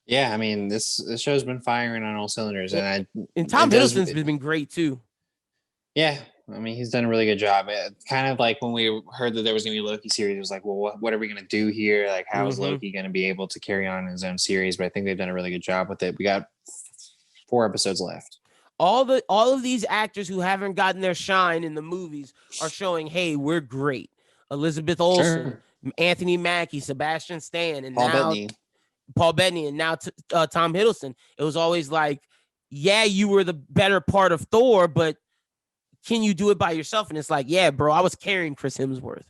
Yeah, I mean, this show's been firing on all cylinders, and Tom Hiddleston's been great too. Yeah, I mean, he's done a really good job. Kind of like when we heard that there was going to be a Loki series, it was like, well, what are we going to do here? Like, how is Loki going to be able to carry on his own series? But I think they've done a really good job with it. We got 4 episodes left. All of these actors who haven't gotten their shine in the movies are showing, hey, we're great. Elizabeth Olsen, Anthony Mackie, Sebastian Stan, and Paul Bettany, and now Tom Hiddleston. It was always like, yeah, you were the better part of Thor, but can you do it by yourself? And it's like, yeah, bro, I was carrying Chris Hemsworth.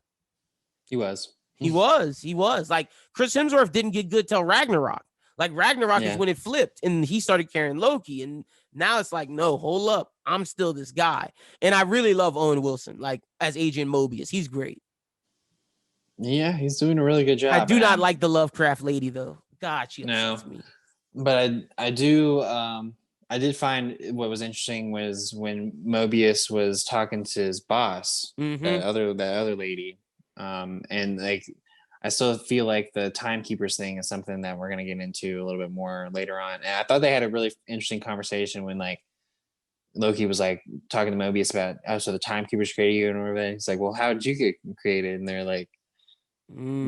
He was. Like, Chris Hemsworth didn't get good till Ragnarok. Like, Ragnarok is when it flipped, and he started carrying Loki. And now it's like, no, hold up. I'm still this guy. And I really love Owen Wilson, like, as Agent Mobius. He's great. Yeah, he's doing a really good job. I do not like the Lovecraft lady, though. God, she upsets me. But I do... I did find what was interesting was when Mobius was talking to his boss, that other lady, and like I still feel like the timekeepers thing is something that we're gonna get into a little bit more later on. And I thought they had a really interesting conversation when like Loki was like talking to Mobius about, oh, so the timekeepers created you and everything. He's like, well, how did you get created? And they're like,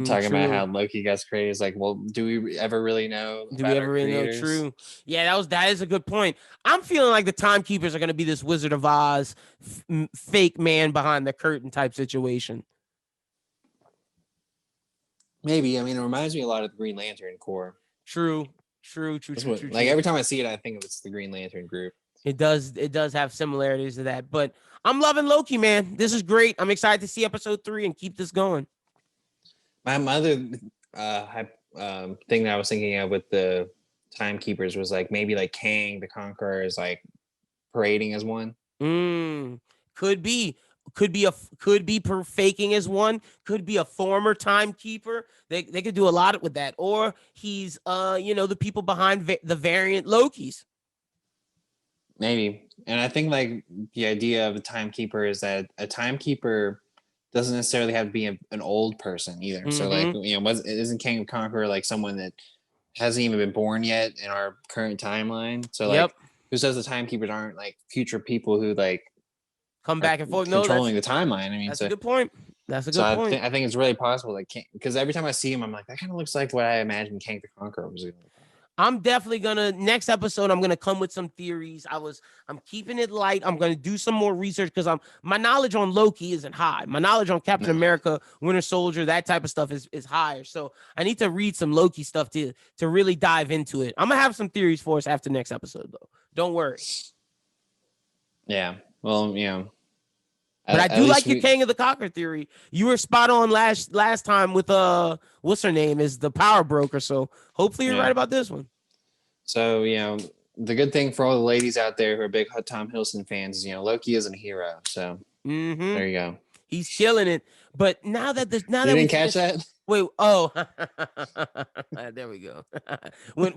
talking about how Loki gets created. Is like, well, do we ever really know? Do we ever really know? True. Yeah, that is a good point. I'm feeling like the timekeepers are going to be this Wizard of Oz fake man behind the curtain type situation. Maybe. I mean, it reminds me a lot of the Green Lantern Corps. True. Like, every time I see it, I think it's the Green Lantern group. It does have similarities to that. But I'm loving Loki, man. This is great. I'm excited to see episode 3 and keep this going. My other thing that I was thinking of with the timekeepers was like maybe like Kang the Conqueror is like parading as one. Could be faking as one. Could be a former timekeeper. They could do a lot with that. Or he's the people behind the variant Lokis. Maybe. And I think like the idea of a timekeeper is that a timekeeper doesn't necessarily have to be an old person either. So like, isn't King of Conqueror like someone that hasn't even been born yet in our current timeline? So like, who says the timekeepers aren't like future people who like come back and forth controlling the timeline? I mean, that's a good point. That's a good point. I think it's really possible that because every time I see him, I'm like, that kind of looks like what I imagined King the Conqueror was going to look like. I'm definitely next episode, I'm gonna come with some theories. I'm keeping it light. I'm gonna do some more research because my knowledge on Loki isn't high. My knowledge on Captain America, Winter Soldier, that type of stuff is higher. So I need to read some Loki stuff to really dive into it. I'm gonna have some theories for us after next episode though. Don't worry. Yeah. Well, But I do like your King of the Conqueror theory. You were spot on last time with what's her name is the power broker. So hopefully you're right about this one. So the good thing for all the ladies out there who are big Tom Hiddleston fans is Loki isn't a hero. So there you go. He's killing it. But now that you didn't catch that. Wait, there we go.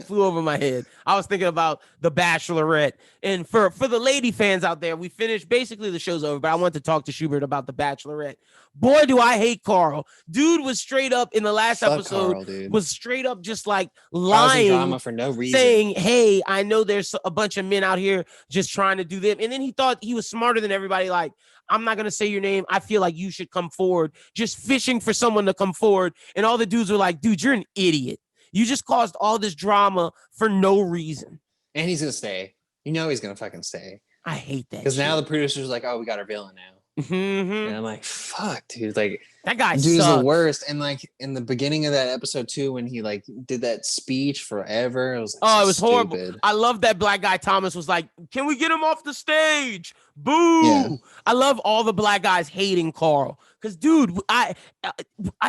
Flew over my head. I was thinking about The Bachelorette. And for the lady fans out there, we finished, basically the show's over, but I want to talk to Schubert about The Bachelorette. Boy, do I hate Carl. Dude was straight up in the last episode, Carl, was straight up just like lying, drama for no reason, saying, hey, I know there's a bunch of men out here just trying to do them. And then he thought he was smarter than everybody. Like, I'm not going to say your name. I feel like you should come forward, just fishing for someone to come forward. And all the dudes were like, dude, you're an idiot. You just caused all this drama for no reason. And he's going to stay. You know he's going to fucking stay. I hate that. Because now the producer's like, oh, we got our villain now. Mm-hmm. And I'm like, fuck, dude. Like, that guy dude sucks. is the worst. And like in the beginning of that episode too, when he like did that speech forever, it was like, it was stupid. horrible. I love that black guy Thomas was like, can we get him off the stage? Boo. Yeah. I love all the black guys hating Carl. Because, dude,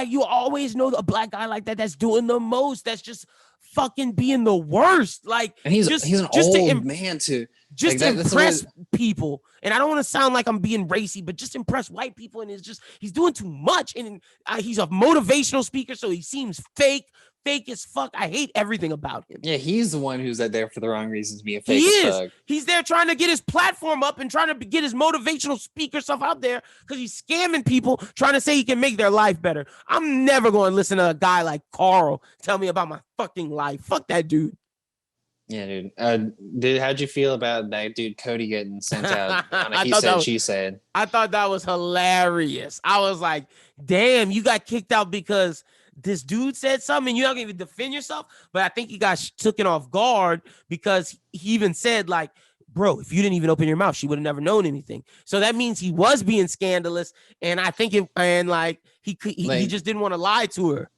you always know a black guy like that that's doing the most. That's just fucking being the worst. Like, and he's an old man too. Just like impress people. And I don't want to sound like I'm being racy, but just impress white people. And he's doing too much. And he's a motivational speaker, so he seems fake as fuck. I hate everything about him. Yeah, he's the one who's there for the wrong reasons, being fake as fuck. He's there trying to get his platform up and trying to get his motivational speaker stuff out there because he's scamming people, trying to say he can make their life better. I'm never going to listen to a guy like Carl tell me about my fucking life. Fuck that dude. Yeah, dude. How'd you feel about that dude Cody getting sent out on a he said, she said? I thought that was hilarious. I was like, damn, you got kicked out because this dude said something and you're not going to even defend yourself. But I think he got taken off guard because he even said, like, bro, if you didn't even open your mouth, she would have never known anything. So that means he was being scandalous. And I think he just didn't want to lie to her.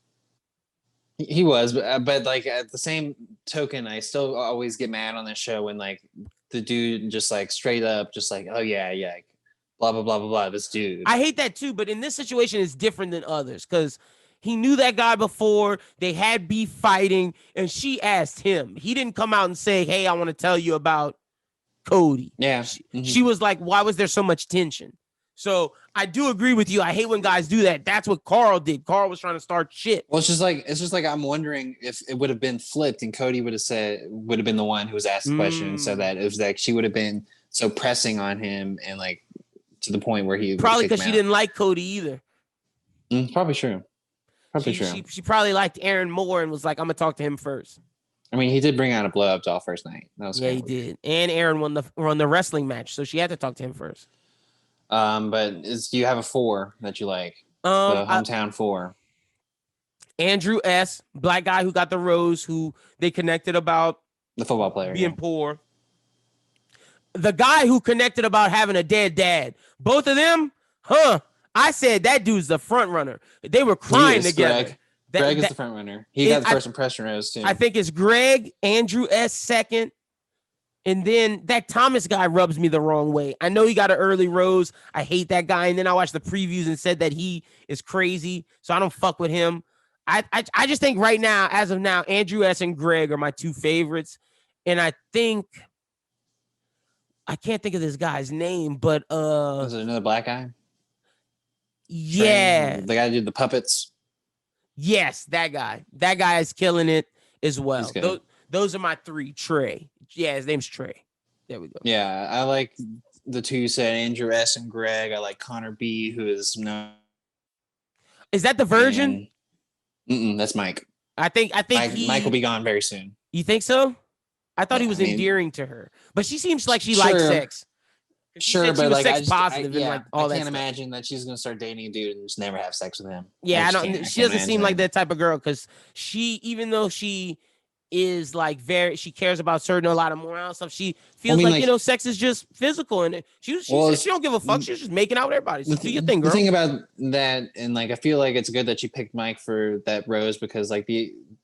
He was, but like at the same token, I still always get mad on this show when like the dude just like straight up, just like, oh yeah, blah blah blah blah blah. This dude. I hate that too, but in this situation, it's different than others because he knew that guy before. They had beef fighting, and she asked him. He didn't come out and say, "Hey, I want to tell you about Cody." Yeah, she was like, "Why was there so much tension?" So I do agree with you. I hate when guys do that. That's what Carl did. Carl was trying to start shit. Well, it's just like I'm wondering if it would have been flipped and Cody would have been the one who was asked the question, so that it was like she would have been so pressing on him and like to the point where he probably because she didn't like Cody either. Probably true. She probably liked Aaron more and was like, I'm gonna talk to him first. I mean, he did bring out a blow up doll first night. That was he did. And Aaron won the wrestling match, so she had to talk to him first. But do you have a 4 that you like? The hometown 4. Andrew S., black guy who got the rose, who they connected about the football player being poor. The guy who connected about having a dead dad. Both of them, I said that dude's the front runner. They were crying together. Greg is the front runner. He got the first impression rose too. I think it's Greg, Andrew S. second. And then that Thomas guy rubs me the wrong way. I know he got an early rose. I hate that guy. And then I watched the previews and said that he is crazy. So I don't fuck with him. I just think right now, as of now, Andrew S. and Greg are my 2 favorites. And I think I can't think of this guy's name, but is it another black guy? Yeah. The guy who did the puppets. Yes, that guy. That guy is killing it as well. Those are my 3. Trey. Yeah, his name's Trey. There we go. Yeah, I like the 2 you said, Andrew S. and Greg. I like Connor B., who is no. Is that the virgin? That's Mike. I think Mike will be gone very soon. You think so? I thought he was endearing to her, but she seems like she likes sex. Sure, but like sex positive and like all that. I can't imagine that she's gonna start dating a dude and just never have sex with him. Yeah, I don't. She doesn't seem like that type of girl because even though she is like she cares about a lot of moral stuff. She feels like sex is just physical, and she don't give a fuck. She's just making out with everybody. So do your thing, girl. The thing about that, and like I feel like it's good that you picked Mike for that rose because like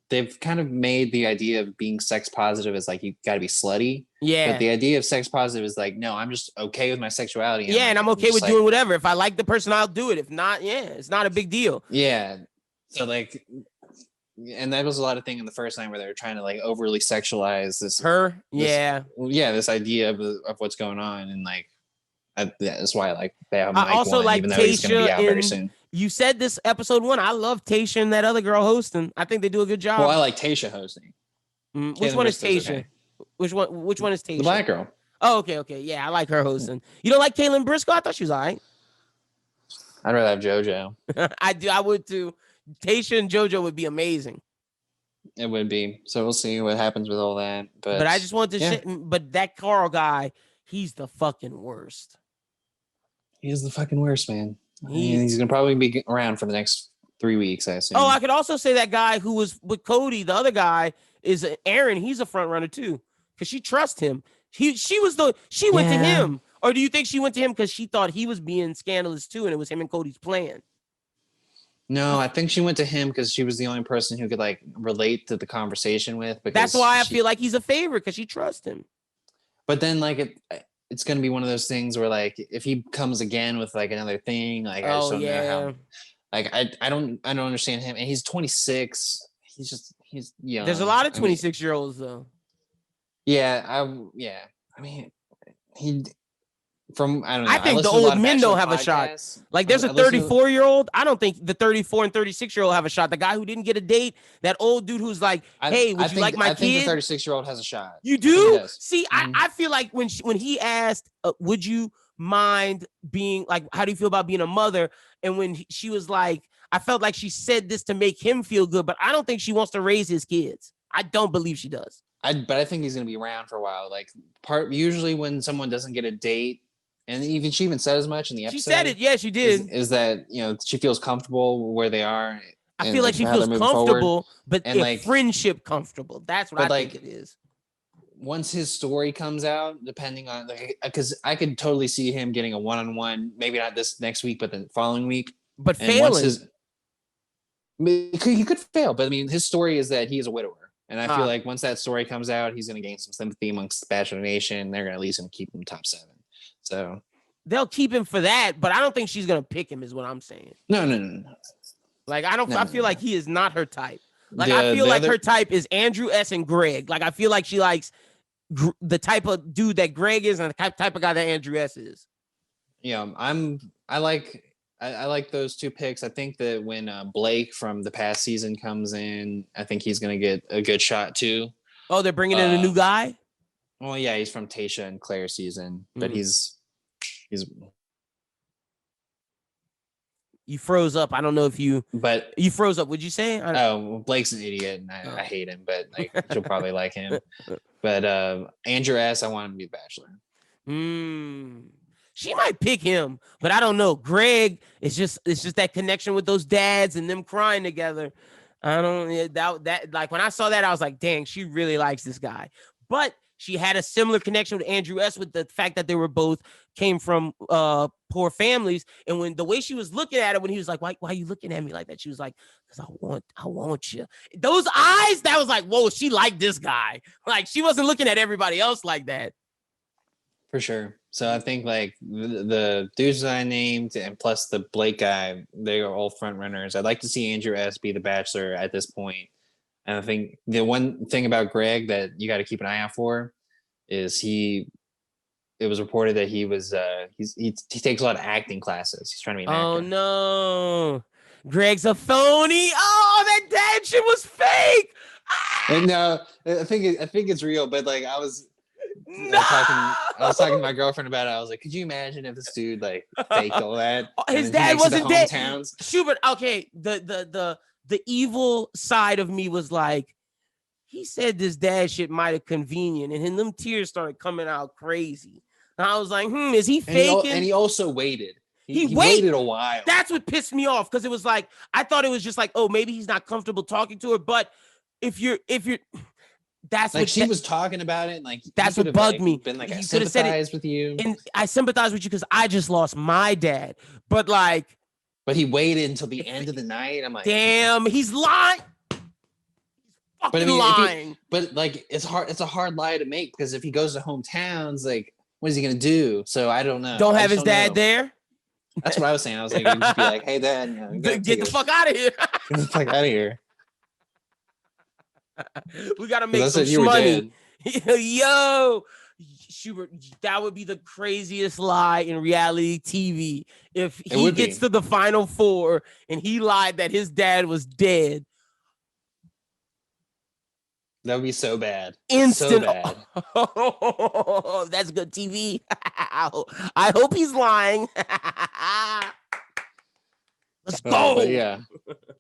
they've kind of made the idea of being sex positive as like you got to be slutty. Yeah. But the idea of sex positive is like, no, I'm just okay with my sexuality. Yeah, and I'm okay with doing whatever. If I like the person, I'll do it. If not, it's not a big deal. Yeah. So like, and that was a lot of thing in the first time where they were trying to like overly sexualize this. This idea of what's going on, and like, that's why I like. I also like Tasha very soon. You said this episode 1. I love Tasha and that other girl hosting. I think they do a good job. Well, I like Tasha hosting. Which one is Tasha? Okay. Which one is Tasha? The black girl. Oh, okay. Yeah, I like her hosting. You don't like Caitlin Briscoe? I thought she was all right. I'd rather have JoJo. I would too. Tasha and JoJo would be amazing. It would be. So we'll see what happens with all that. But I just want to say, but that Carl guy, he's the fucking worst. He's the fucking worst, man. He. He's gonna probably be around for the next 3 weeks, I assume. Oh, I could also say that guy who was with Cody, the other guy, is Aaron. He's a front runner too, because she trusts him. She went to him, or do you think she went to him because she thought he was being scandalous too, and it was him and Cody's plan? No, I think she went to him because she was the only person who could like relate to the conversation with. Because that's why I feel like he's a favorite because she trusts him. But then like it's gonna be one of those things where like if he comes again with like another thing, like I just don't know how. Like I don't understand him, and he's 26. He's young. There's a lot of 26-year-olds though. Yeah, I mean, he from I don't know. I think the old men don't have a shot. Like there's a 34-year-old. I don't think the 34 and 36-year-old have a shot. The guy who didn't get a date, that old dude who's like, "Hey, would you like my kid?" I think the 36-year-old has a shot. You do? See, I feel like when he asked, "Would you mind being like? How do you feel about being a mother?" And when she was like, I felt like she said this to make him feel good, but I don't think she wants to raise his kids. I don't believe she does. But I think he's gonna be around for a while. Like usually when someone doesn't get a date. And she even said as much in the episode. She said it. Yeah, she did. Is that, she feels comfortable where they are. I feel like she feels comfortable, but and like friendship comfortable. That's what I think it is. Once his story comes out, depending on because I could totally see him getting a one-on-one, maybe not this next week, but the following week. But failing. He could fail, but I mean, his story is that he is a widower. And I feel like once that story comes out, he's going to gain some sympathy amongst the Bachelor Nation. They're going to at least keep him top 7. So they'll keep him for that, but I don't think she's gonna pick him. Is what I'm saying. No. Like I feel like he is not her type. Like I feel like her type is Andrew S. and Greg. Like I feel like she likes the type of dude that Greg is and the type of guy that Andrew S. is. Yeah, I like those two picks. I think that when Blake from the past season comes in, I think he's gonna get a good shot too. Oh, they're bringing in a new guy. Well, yeah, he's from Tasha and Claire's season, but he's. You froze up. I don't know if you. But you froze up. Would you say? Oh, Blake's an idiot, and I hate him. But like, she'll probably like him. But Andrew S. I want him to be the Bachelor. She might pick him, but I don't know. Greg, it's just that connection with those dads and them crying together. I don't that like when I saw that, I was like, dang, she really likes this guy. But she had a similar connection with Andrew S. with the fact that they were both came from poor families. And when the way she was looking at it, when he was like, why are you looking at me like that? She was like, because I want you. Those eyes, that was like, whoa, she liked this guy. Like she wasn't looking at everybody else like that. For sure. So I think like the dudes that I named and plus the Blake guy, they are all front runners. I'd like to see Andrew S. be the Bachelor at this point. And I think the one thing about Greg that you got to keep an eye out for is it was reported that he takes a lot of acting classes. He's trying to be an actor. Oh no. Greg's a phony. Oh, that dad shit was fake. And no, I think it's real, but like I was talking to my girlfriend about it. I was like, could you imagine if this dude like faked all that? His dad wasn't dead. Schubert, okay, the evil side of me was like, he said this dad shit might have convenient, and then them tears started coming out crazy. And I was like, is he faking? And he also waited. He waited a while. That's what pissed me off, because it was like, I thought it was just like, oh, maybe he's not comfortable talking to her. But if you're that's like what she was talking about it, and like that's what bugged me. Been like, I sympathize with you, and I sympathize with you because I just lost my dad. But he waited until the end of the night. I'm like, damn, he's lying. Fucking lying. But like, it's hard. It's a hard lie to make, because if he goes to hometowns, like, what is he gonna do? So I don't know. Don't have his dad there. That's what I was saying. I was like, you'd just be like, hey, Dad, get the fuck out of here. Get the fuck out of here. We gotta make some money. Yo, Schubert, that would be the craziest lie in reality TV if he gets to the final 4 and he lied that his dad was dead. That would be so bad. Instant. So bad. Oh, that's good TV. I hope he's lying. Let's go. Yeah.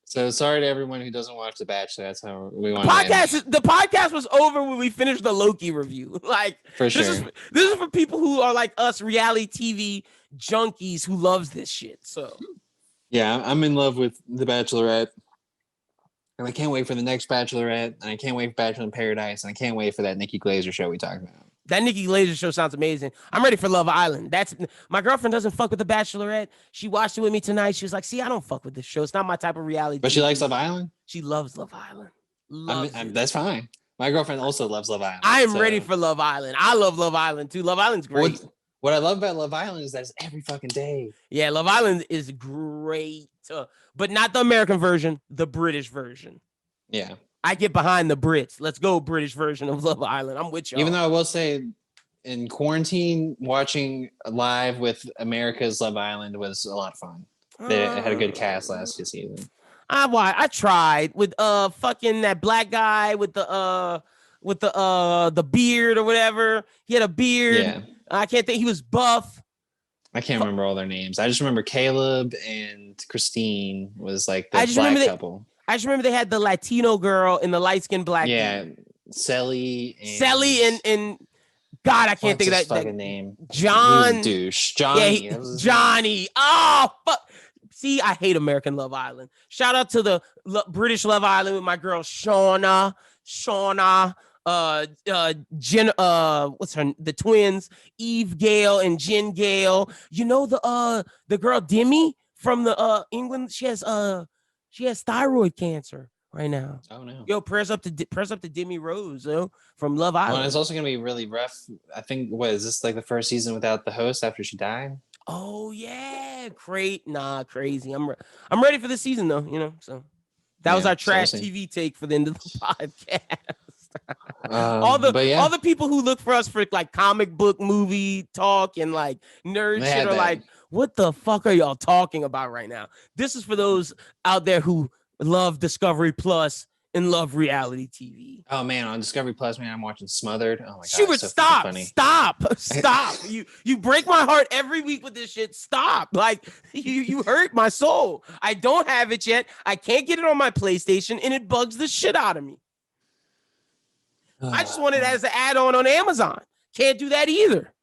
So sorry to everyone who doesn't watch The Bachelor. That's how we want The podcast was over when we finished the Loki review. Like for this sure. is for people who are like us, reality TV junkies who loves this shit. So yeah, I'm in love with The Bachelorette. And I can't wait for the next Bachelorette, and I can't wait for Bachelor in Paradise, and I can't wait for that Nikki Glaser show we talked about. that Nikki Glaser show sounds amazing. I'm ready for Love Island. That's my girlfriend doesn't fuck with The Bachelorette. She watched it with me tonight. She was like, "See, I don't fuck with this show. It's not my type of reality." But she likes Love Island? She loves Love Island. That's fine. My girlfriend also loves Love Island. I am ready for Love Island. I love Love Island too. Love Island's great. What I love about Love Island is that it's every fucking day. Yeah, Love Island is great. But not the American version, the British version. Yeah. I get behind the Brits. Let's go British version of Love Island. I'm with y'all. Even though I will say in quarantine, watching live with America's Love Island was a lot of fun. They had a good cast last season. I tried with fucking that black guy with the beard or whatever. He had a beard. Yeah. I can't think. He was buff. I can't remember all their names. I just remember Caleb and Christine was like the black couple. I just remember they had the Latino girl and the light-skinned black dude. Sally and God, I can't think of that fucking name. John. He was a douche. Johnny. Yeah, Johnny. Oh, fuck. See, I hate American Love Island. Shout out to the British Love Island with my girl Shauna, Jen, what's her? The twins, Eve Gale and Jen Gale. You know the girl Demi from the England. She has thyroid cancer right now. Oh no. Yo, prayers up to Demi Rose, from Love Island. Well, it's also gonna be really rough. I think is this like the first season without the host after she died? Oh yeah, crazy. I'm ready for this season though. So that was our trash TV take for the end of the podcast. All the people who look for us for like comic book movie talk and like nerd shit are like, what the fuck are y'all talking about right now? This is for those out there who love Discovery Plus and love reality TV. Oh man, on Discovery Plus, man, I'm watching Smothered. Oh my god, Schubert, so stop! funny. Stop! You break my heart every week with this shit. Stop! Like you hurt my soul. I don't have it yet. I can't get it on my PlayStation, and it bugs the shit out of me. I just want it as an add-on on Amazon. Can't do that either.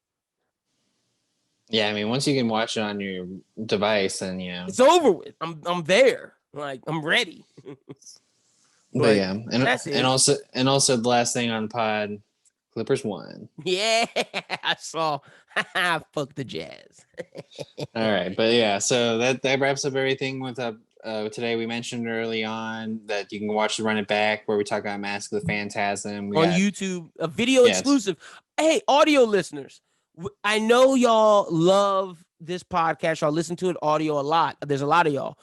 Yeah, I mean, once you can watch it on your device, then it's over with. I'm there. Like I'm ready. But yeah, and also the last thing on the pod, Clippers won. Yeah, I saw. Fuck the Jazz. All right, but yeah, so that wraps up everything with today. We mentioned early on that you can watch the Run It Back where we talk about Mask of the Phantasm on YouTube, a video exclusive. Hey, audio listeners, I know y'all love this podcast. Y'all listen to it audio a lot. There's a lot of y'all.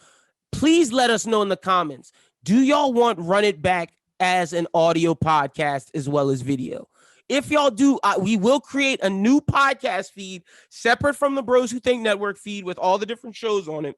Please let us know in the comments. Do y'all want Run It Back as an audio podcast as well as video? If y'all do, we will create a new podcast feed separate from the Bros Who Think Network feed with all the different shows on it.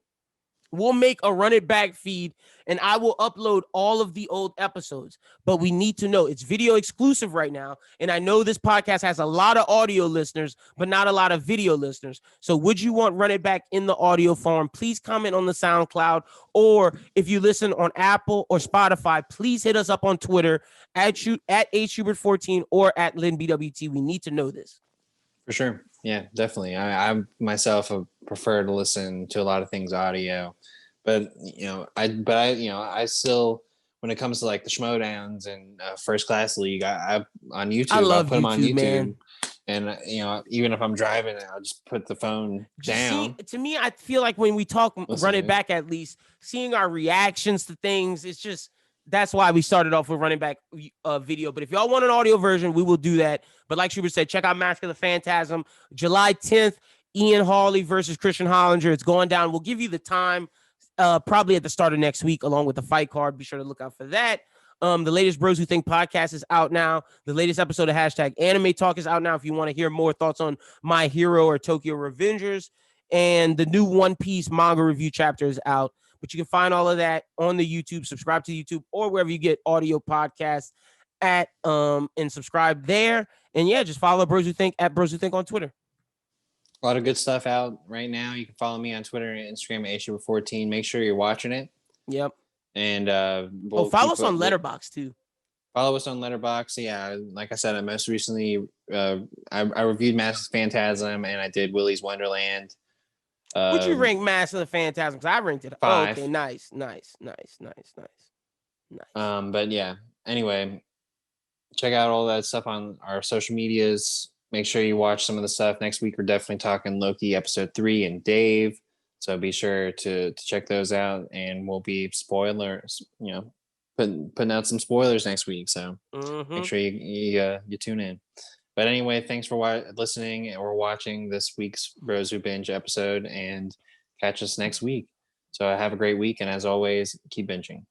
We'll make a Run It Back feed, and I will upload all of the old episodes. But we need to know it's video exclusive right now. And I know this podcast has a lot of audio listeners, but not a lot of video listeners. So would you want Run It Back in the audio form? Please comment on the SoundCloud. Or if you listen on Apple or Spotify, please hit us up on Twitter at HSchubert14 or at LynBWT. We need to know this. For sure. Yeah, definitely. I myself prefer to listen to a lot of things audio, but I still, when it comes to like the Schmoedowns and First Class League, I on YouTube. I'll put them on YouTube, man. And even if I'm driving, I'll just put the phone down. To me, I feel like when we talk Run It Back, at least seeing our reactions to things, it's just. That's why we started off with Running Back video. But if y'all want an audio version, we will do that. But like Schubert said, check out Mask of the Phantasm. July 10th, Ian Hawley versus Christian Hollinger. It's going down. We'll give you the time probably at the start of next week, along with the fight card. Be sure to look out for that. The latest Bros Who Think podcast is out now. The latest episode of #Anime Talk is out now if you want to hear more thoughts on My Hero or Tokyo Revengers. And the new One Piece manga review chapter is out. But you can find all of that on the YouTube. Subscribe to YouTube or wherever you get audio podcasts at and subscribe there. And yeah, just follow Bros Who Think at Bros Who Think on Twitter. A lot of good stuff out right now. You can follow me on Twitter and Instagram at HSchubert14. Make sure you're watching it. Yep. and Oh, we'll follow keep us on we'll Letterbox too. follow us on Letterbox. Yeah, like I said, I most recently I reviewed Mass Phantasm, and I did Willy's Wonderland. Would you Um, rank Master of the Phantasm? Because I ranked it. Oh, okay, 5. nice. But yeah. Anyway, check out all that stuff on our social medias. Make sure you watch some of the stuff next week. We're definitely talking Loki episode 3 and Dave, so be sure to check those out, and we'll be spoilers. Putting out some spoilers next week. So make Mm-hmm. sure you tune in. But anyway, thanks for listening or watching this week's Bros Who Binge episode, and catch us next week. So have a great week, and as always, keep binging.